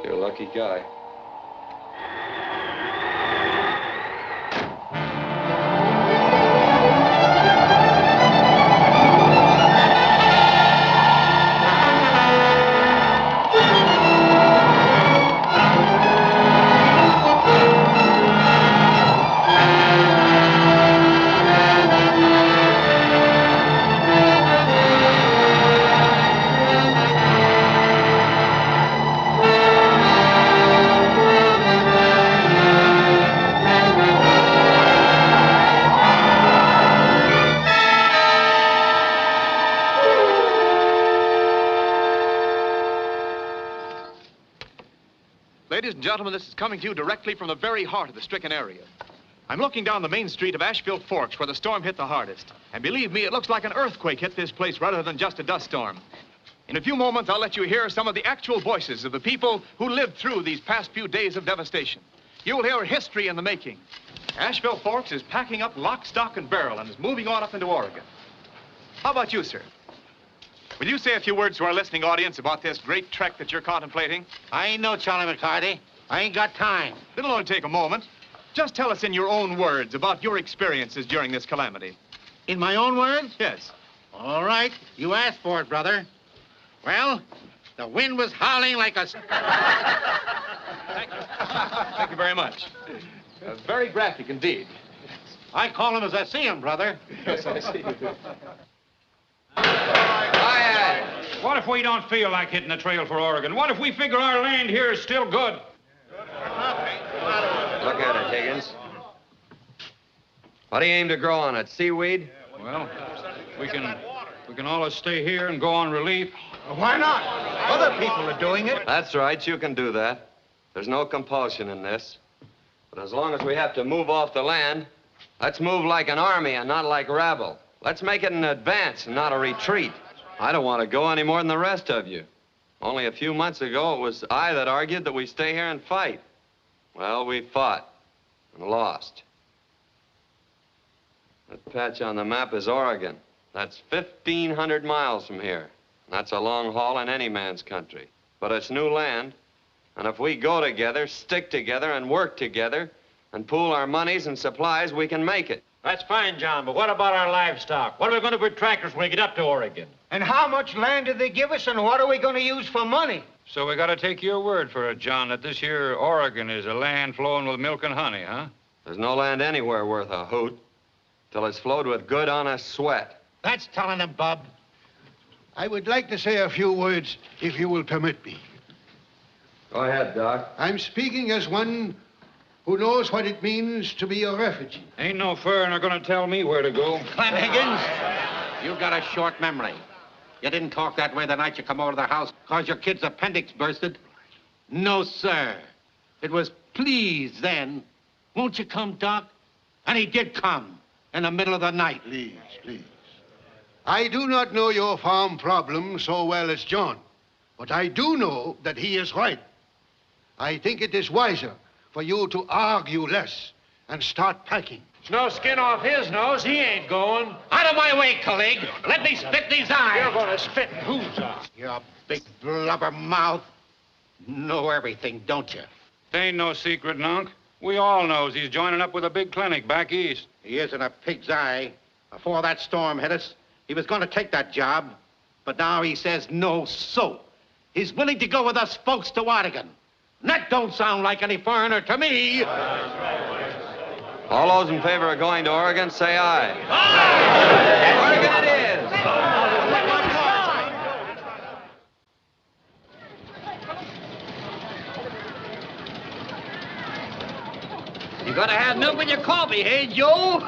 You're a lucky guy. Ladies and gentlemen, this is coming to you directly from the very heart of the stricken area. I'm looking down the main street of Asheville Forks where the storm hit the hardest. And believe me, it looks like an earthquake hit this place rather than just a dust storm. In a few moments, I'll let you hear some of the actual voices of the people who lived through these past few days of devastation. You'll hear history in the making. Asheville Forks is packing up lock, stock, and barrel and is moving on up into Oregon. How about you, sir? Will you say a few words to our listening audience about this great trek that you're contemplating? I ain't no Charlie McCarty. I ain't got time. It'll only take a moment. Just tell us in your own words about your experiences during this calamity. In my own words? Yes. All right. You asked for it, brother. Well, the wind was howling like a... Thank you very much. Very graphic indeed. I call him as I see him, brother. Yes, I see you do. What if we don't feel like hitting the trail for Oregon? What if we figure our land here is still good? Look at it, Higgins. What do you aim to grow on it? Seaweed? Well, we can always stay here and go on relief. Why not? Other people are doing it. That's right, you can do that. There's no compulsion in this. But as long as we have to move off the land, let's move like an army and not like rabble. Let's make it an advance and not a retreat. I don't want to go any more than the rest of you. Only a few months ago, it was I that argued that we stay here and fight. Well, we fought and lost. That patch on the map is Oregon. That's 1,500 miles from here. That's a long haul in any man's country. But it's new land. And if we go together, stick together, and work together, and pool our monies and supplies, we can make it. That's fine, John, but what about our livestock? What are we going to do for tractors when we get up to Oregon? And how much land did they give us, and what are we going to use for money? So we got to take your word for it, John, that this here Oregon is a land flowing with milk and honey, huh? There's no land anywhere worth a hoot till it's flowed with good, honest sweat. That's telling him, Bub. I would like to say a few words, if you will permit me. Go ahead, Doc. I'm speaking as one who knows what it means to be a refugee. Ain't no foreigner gonna tell me where to go. Clem Higgins, you got a short memory. You didn't talk that way the night you come over to the house because your kid's appendix bursted. No, sir. It was please then. Won't you come, Doc? And he did come in the middle of the night. Please, please. I do not know your farm problem so well as John, but I do know that he is right. I think it is wiser for you to argue less and start packing. There's no skin off his nose. He ain't going. Out of my way, colleague. Let me spit these eyes. You're going to spit in whose eye? You big blubber mouth. Know everything, don't you? Ain't no secret, Nunk. We all knows he's joining up with a big clinic back east. He isn't a pig's eye. Before that storm hit us, he was going to take that job. But now he says no soap. He's willing to go with us folks to Oregon. And that don't sound like any foreigner to me. All those in favor of going to Oregon, say aye. Aye! Oregon it is. You gotta have milk with your coffee, hey, Joe?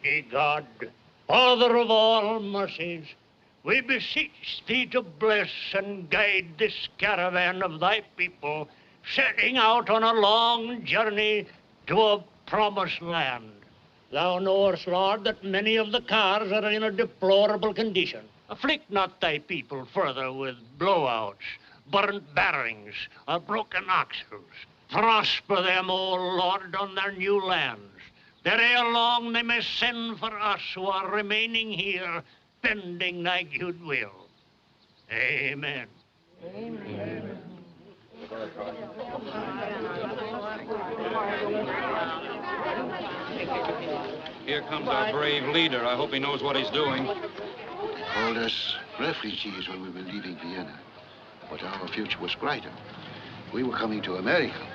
Almighty God, Father of all mercies, we beseech thee to bless and guide this caravan of thy people setting out on a long journey to a promised land. Thou knowest, Lord, that many of the cars are in a deplorable condition. Afflict not thy people further with blowouts, burnt bearings, or broken axles. Prosper them, O Lord, on their new lands, that ere long they may send for us who are remaining here, pending thy good will. Amen. Amen. Here comes our brave leader. I hope he knows what he's doing. They called us refugees when we were leaving Vienna, but our future was brighter. We were coming to America.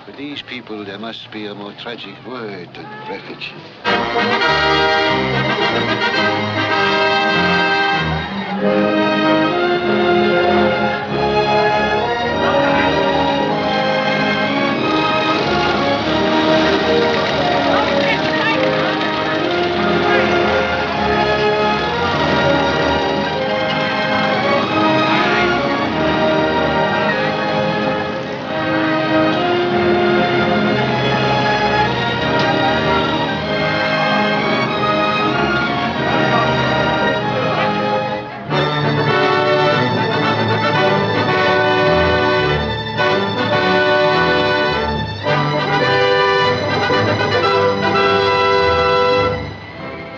For these people, there must be a more tragic word than refugee.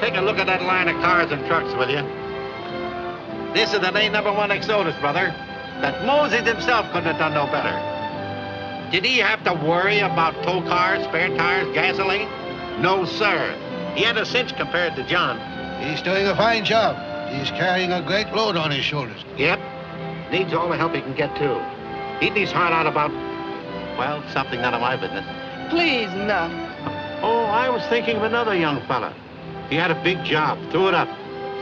Take a look at that line of cars and trucks, will you? This is an A-1 Exodus, brother. That Moses himself couldn't have done no better. Did he have to worry about tow cars, spare tires, gasoline? No, sir. He had a cinch compared to John. He's doing a fine job. He's carrying a great load on his shoulders. Yep. Needs all the help he can get, too. Eating his heart out about, well, something none of my business. Please, no. Oh, I was thinking of another young fella. He had a big job, threw it up.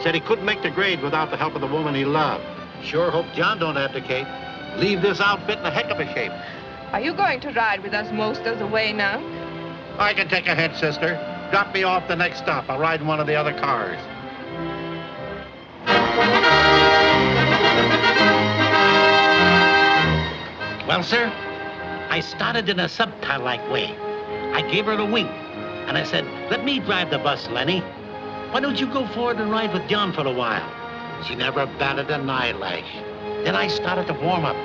Said he couldn't make the grade without the help of the woman he loved. Sure hope John don't abdicate. Leave this outfit in a heck of a shape. Are you going to ride with us most of the way now? I can take a head, sister. Drop me off the next stop. I'll ride in one of the other cars. Well, sir, I started in a subtitle-like way. I gave her a wink, and I said, let me drive the bus, Lenny. Why don't you go forward and ride with John for a while? She never batted an eyelash. Then I started to warm up.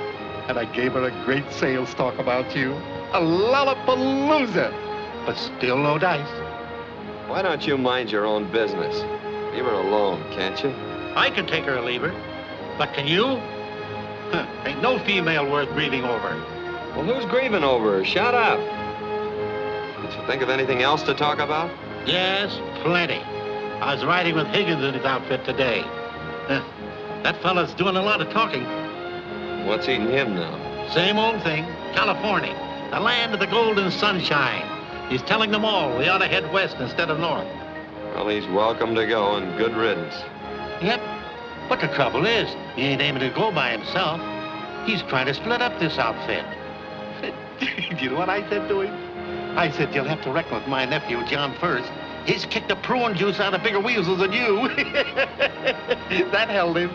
And I gave her a great sales talk about you. A lollapalooza. But still no dice. Why don't you mind your own business? Leave her alone, can't you? I can take her or leave her. But can you? Huh, ain't no female worth grieving over. Well, who's grieving over her? Shut up. Did you think of anything else to talk about? Yes, plenty. I was riding with Higgins in his outfit today. That fella's doing a lot of talking. What's eating him now? Same old thing. California, the land of the golden sunshine. He's telling them all we ought to head west instead of north. Well, he's welcome to go, and good riddance. Yep. But the trouble is, he ain't aiming to go by himself. He's trying to split up this outfit. You know what I said to him? I said, you'll have to reckon with my nephew, John, first. He's kicked the prune juice out of bigger weasels than you. That held him.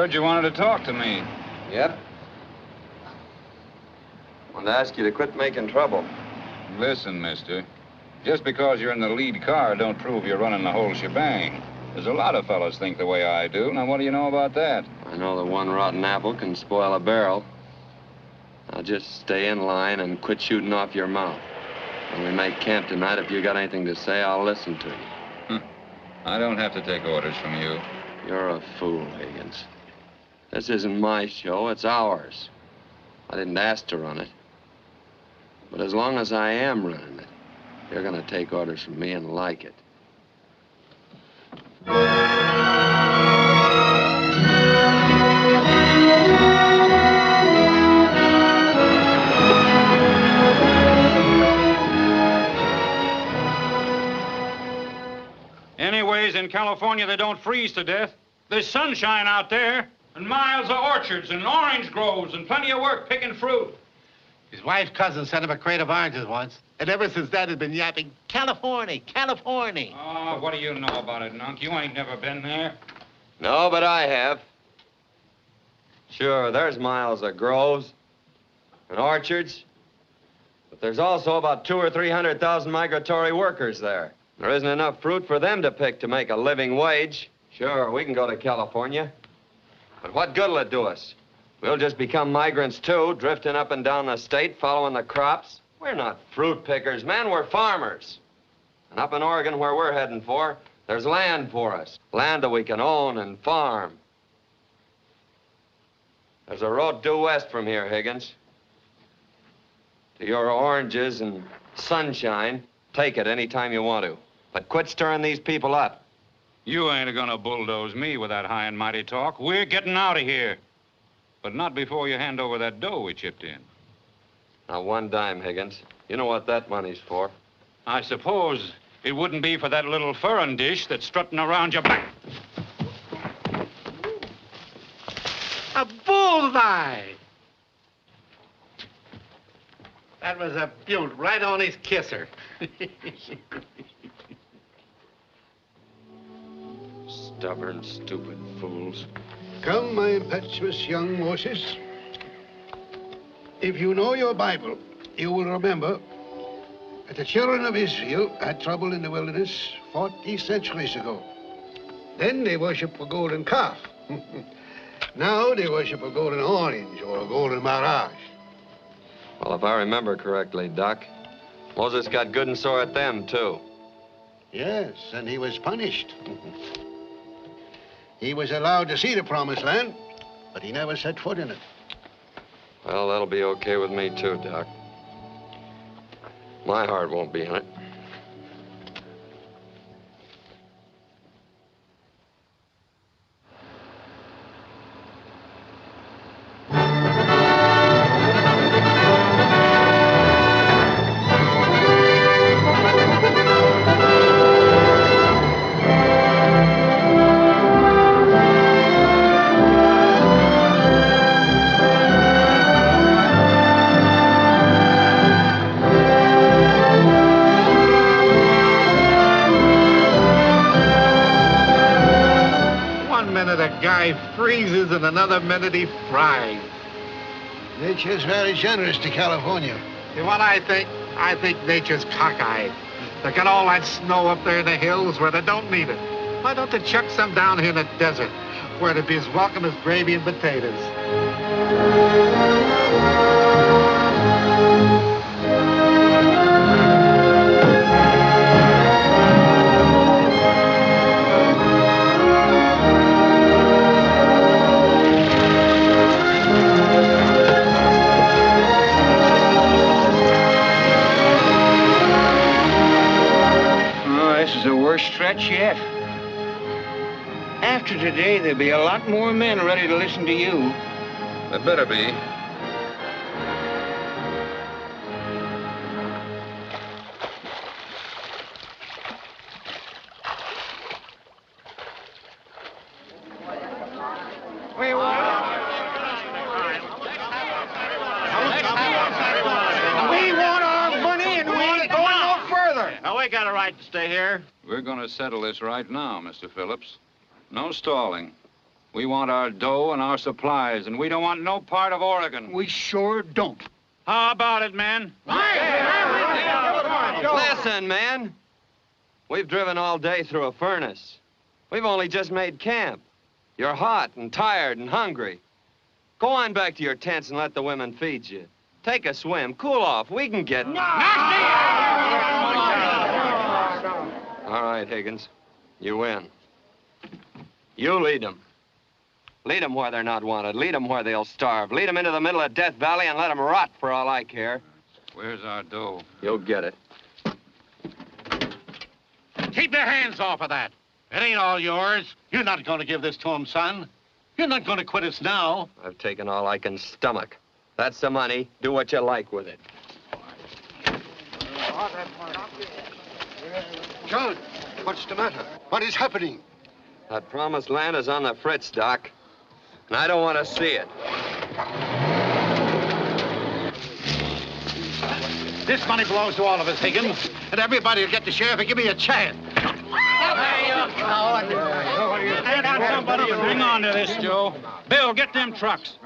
Heard you wanted to talk to me. Yep. I wanted to ask you to quit making trouble. Listen, mister. Just because you're in the lead car don't prove you're running the whole shebang. There's a lot of fellas think the way I do. Now, what do you know about that? I know that one rotten apple can spoil a barrel. Now, just stay in line and quit shooting off your mouth. When we make camp tonight, if you got anything to say, I'll listen to you. I don't have to take orders from you. You're a fool, Higgins. This isn't my show, it's ours. I didn't ask to run it. But as long as I am running it, you're gonna take orders from me and like it. Anyways, in California, they don't freeze to death. There's sunshine out there, and miles of orchards and orange groves and plenty of work picking fruit. His wife's cousin sent him a crate of oranges once, and ever since that he's been yapping, California, California. Oh, what do you know about it, Nunk? You ain't never been there. No, but I have. Sure, there's miles of groves and orchards, but there's also about 200,000 or 300,000 migratory workers there. There isn't enough fruit for them to pick to make a living wage. Sure, we can go to California, but what good'll it do us? We'll just become migrants, too, drifting up and down the state, following the crops. We're not fruit pickers, man, we're farmers. And up in Oregon, where we're heading for, there's land for us. Land that we can own and farm. There's a road due west from here, Higgins. To your oranges and sunshine. Take it any time you want to. But quit stirring these people up. You ain't gonna bulldoze me with that high and mighty talk. We're getting out of here. But not before you hand over that dough we chipped in. Now, 1 dime, Higgins. You know what that money's for. I suppose it wouldn't be for that little furrin dish that's strutting around your back. A bullseye! That was a beaut, right on his kisser. Stubborn, stupid fools. Come, my impetuous young Moses. If you know your Bible, you will remember that the children of Israel had trouble in the wilderness 40 centuries ago. Then they worship a golden calf. Now they worship a golden orange or a golden mirage. Well, if I remember correctly, Doc, Moses got good and sore at them, too. Yes, and he was punished. He was allowed to see the promised land, but he never set foot in it. Well, that'll be okay with me, too, Doc. My heart won't be in it. Freezes and another minute he fries. Nature's very generous to California. You know what I think nature's cockeyed. They got all that snow up there in the hills where they don't need it. Why don't they chuck some down here in the desert where it'd be as welcome as gravy and potatoes? Stretch yet. After today, there'll be a lot more men ready to listen to you. There better be. We want our money and we ain't going no further. Now, we got a right to stay here. We're going to settle this right now, Mr. Phillips. No stalling. We want our dough and our supplies, and we don't want no part of Oregon. We sure don't. How about it, man? Listen, man. We've driven all day through a furnace. We've only just made camp. You're hot and tired and hungry. Go on back to your tents and let the women feed you. Take a swim, cool off. We can get... All right, Higgins. You win. You lead them. Lead them where they're not wanted. Lead them where they'll starve. Lead them into the middle of Death Valley and let them rot for all I care. Where's our dough? You'll get it. Keep your hands off of that. It ain't all yours. You're not going to give this to him, son. You're not going to quit us now. I've taken all I can stomach. That's the money. Do what you like with it. John, what's the matter? What is happening? That promised land is on the fritz, Doc. And I don't want to see it. This money belongs to all of us, Higgins. And everybody will get the share if you give me a chance. Somebody hang on to this, Joe. Bill, get them trucks.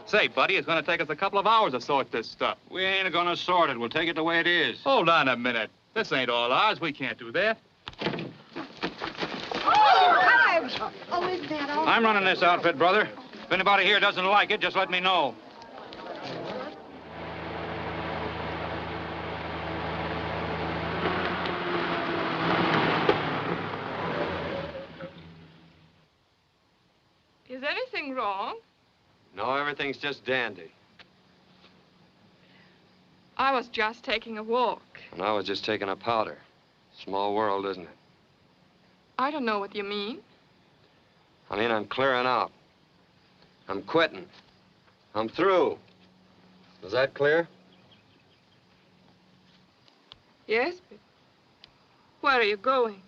Say, buddy, it's going to take us a couple of hours to sort this stuff. We ain't gonna sort it. We'll take it the way it is. Hold on a minute. This ain't all ours. We can't do that. Oh, is that all? I'm running this outfit, brother. If anybody here doesn't like it, just let me know. Is anything wrong? No, everything's just dandy. I was just taking a walk. And I was just taking a powder. Small world, isn't it? I don't know what you mean. I mean, I'm clearing out. I'm quitting. I'm through. Is that clear? Yes, but where are you going?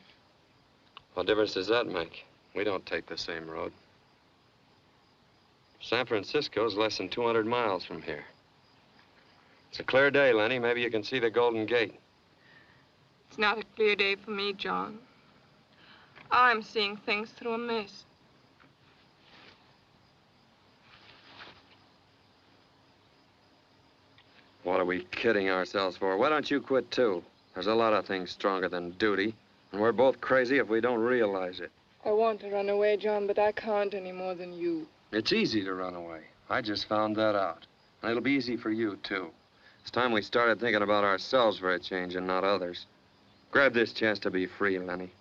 What difference does that make? We don't take the same road. San Francisco's less than 200 miles from here. It's a clear day, Lenny. Maybe you can see the Golden Gate. It's not a clear day for me, John. I'm seeing things through a mist. What are we kidding ourselves for? Why don't you quit, too? There's a lot of things stronger than duty, and we're both crazy if we don't realize it. I want to run away, John, but I can't any more than you. It's easy to run away. I just found that out. And it'll be easy for you, too. It's time we started thinking about ourselves for a change and not others. Grab this chance to be free, Lenny.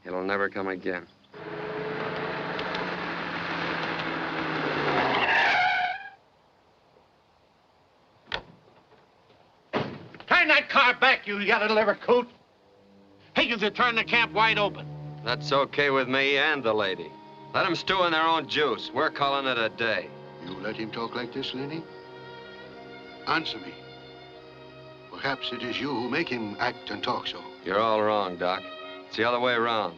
It'll never come again. Turn that car back, you yellow liver coot. Higgins will turn the camp wide open. That's okay with me and the lady. Let them stew in their own juice. We're calling it a day. You let him talk like this, Lenny? Answer me. Perhaps it is you who make him act and talk so. You're all wrong, Doc. It's the other way around.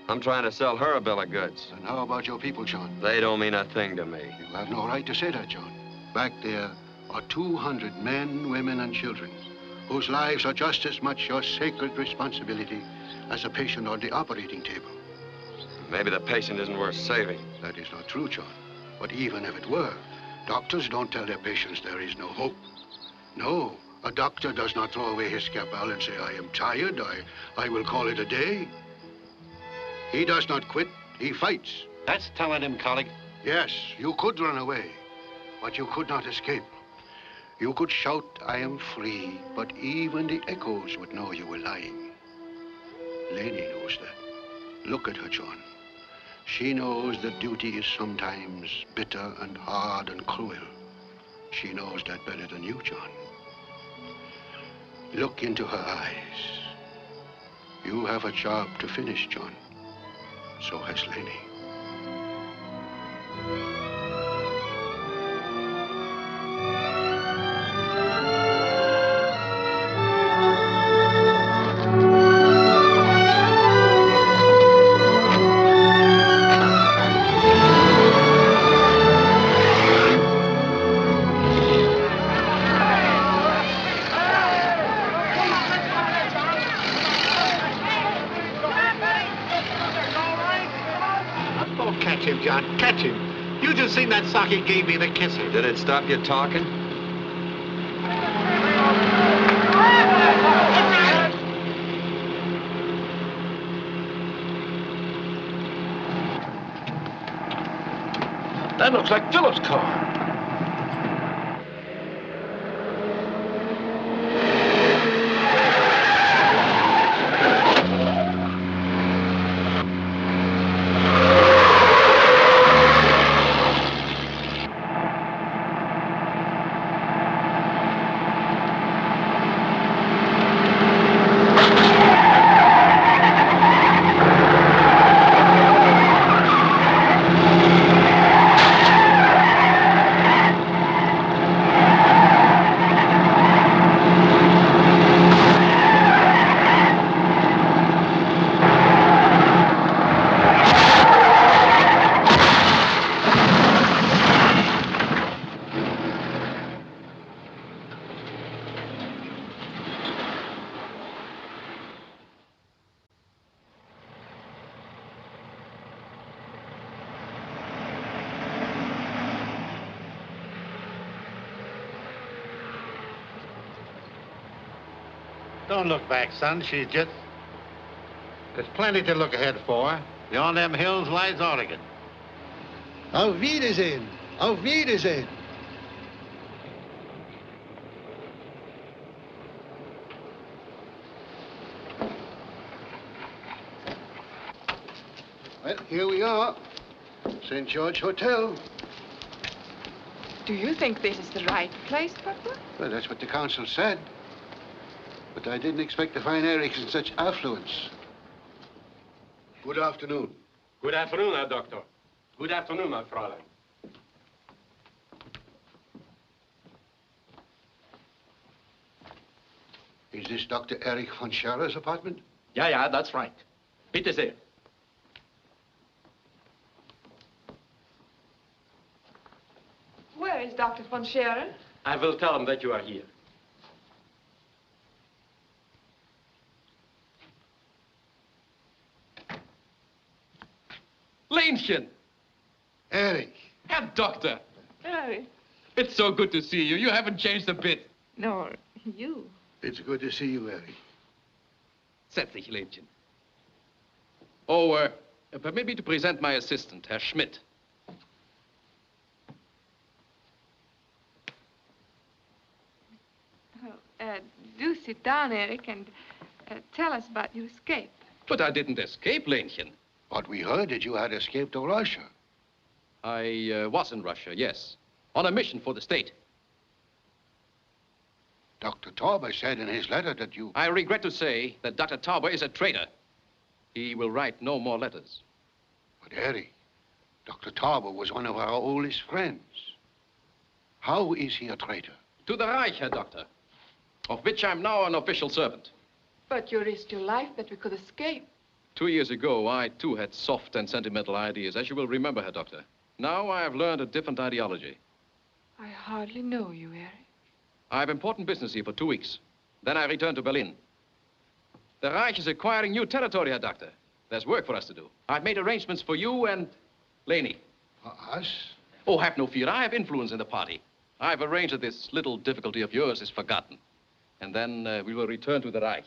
I'm trying to sell her a bill of goods. And how about your people, John? They don't mean a thing to me. You have no right to say that, John. Back there are 200 men, women, and children whose lives are just as much your sacred responsibility as a patient on the operating table. Maybe the patient isn't worth saving. That is not true, John. But even if it were, doctors don't tell their patients there is no hope. No, a doctor does not throw away his scalpel and say, I am tired, I will call it a day. He does not quit, he fights. That's telling him, colleague. Yes, you could run away, but you could not escape. You could shout, I am free, but even the echoes would know you were lying. Lady knows that. Look at her, John. She knows that duty is sometimes bitter and hard and cruel. She knows that better than you, John. Look into her eyes. You have a job to finish, John. So has Lenny. Catch him, John. Catch him. You just seen that sock he gave me, the kisser. Did it stop you talking? That looks like Philip's car. Don't look back, son. She's just... There's plenty to look ahead for. Beyond them hills lies Oregon. Auf Wiedersehen. Auf Wiedersehen. Well, here we are. St. George Hotel. Do you think this is the right place, Papa? Well, that's what the council said. But I didn't expect to find Eric in such affluence. Good afternoon. Good afternoon, Herr Doctor. Good afternoon, my Fräulein. Is this Dr. Erich von Scherer's apartment? Ja, that's right. Bitte sehr. Where is Dr. von Scherer? I will tell him that you are here. Lenchen! Eric. Herr Doctor! Eric. It's so good to see you. You haven't changed a bit. No, you. It's good to see you, Eric. Setz dich, Lenchen. Oh, permit me to present my assistant, Herr Schmidt. Do sit down, Eric, and tell us about your escape. But I didn't escape, Lenchen. But we heard that you had escaped to Russia. I was in Russia, yes. On a mission for the state. Dr. Tauber said in his letter that you... I regret to say that Dr. Tauber is a traitor. He will write no more letters. But, Eric, Dr. Tauber was one of our oldest friends. How is he a traitor? To the Reich, Herr Doctor, of which I'm now an official servant. But you risked your life that we could escape. 2 years ago, I, too, had soft and sentimental ideas, as you will remember, Herr Doctor. Now I have learned a different ideology. I hardly know you, Eric. I have important business here for 2 weeks. Then I return to Berlin. The Reich is acquiring new territory, Herr Doctor. There's work for us to do. I've made arrangements for you and Leni. Us? Oh, have no fear. I have influence in the party. I've arranged that this little difficulty of yours is forgotten. And then we will return to the Reich.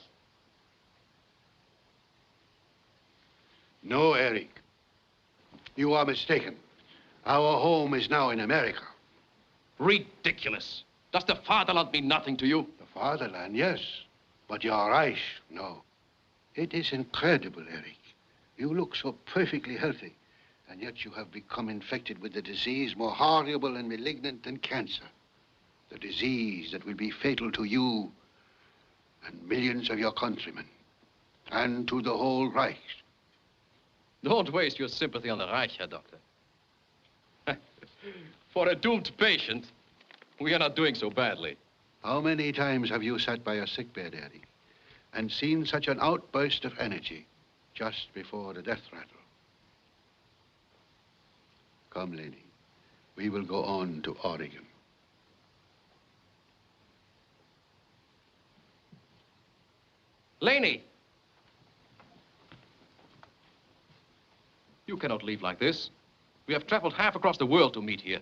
No, Eric. You are mistaken. Our home is now in America. Ridiculous. Does the fatherland mean nothing to you? The fatherland, yes. But your Reich, no. It is incredible, Eric. You look so perfectly healthy, and yet you have become infected with a disease more horrible and malignant than cancer. The disease that will be fatal to you and millions of your countrymen, and to the whole Reich. Don't waste your sympathy on the Reich, Herr Doctor. For a doomed patient, we are not doing so badly. How many times have you sat by a sickbed, Eric, and seen such an outburst of energy just before the death rattle? Come, Leni. We will go on to Oregon. Leni! You cannot leave like this. We have traveled half across the world to meet here.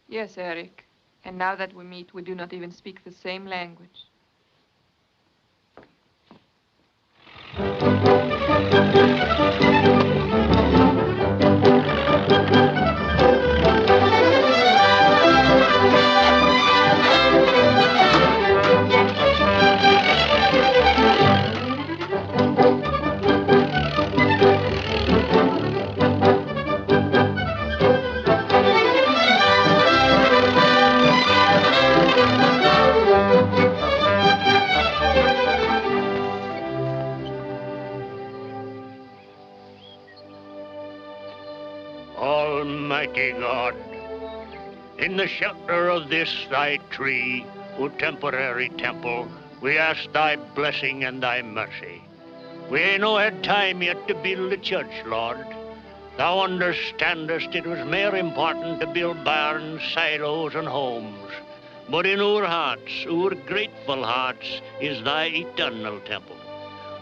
Yes, Eric. And now that we meet, we do not even speak the same language. In the shelter of this thy tree, O temporary temple, we ask thy blessing and thy mercy. We ain't no had time yet to build a church, Lord. Thou understandest it was more important to build barns, silos, and homes. But in our hearts, our grateful hearts, is thy eternal temple.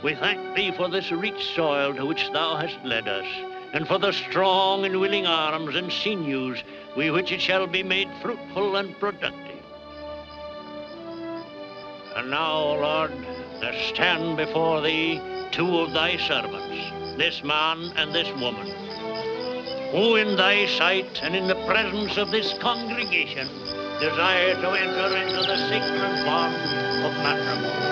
We thank thee for this rich soil to which thou hast led us, and for the strong and willing arms and sinews with which it shall be made fruitful and productive. And now, Lord, there stand before thee two of thy servants, this man and this woman, who in thy sight and in the presence of this congregation desire to enter into the sacred bond of matrimony.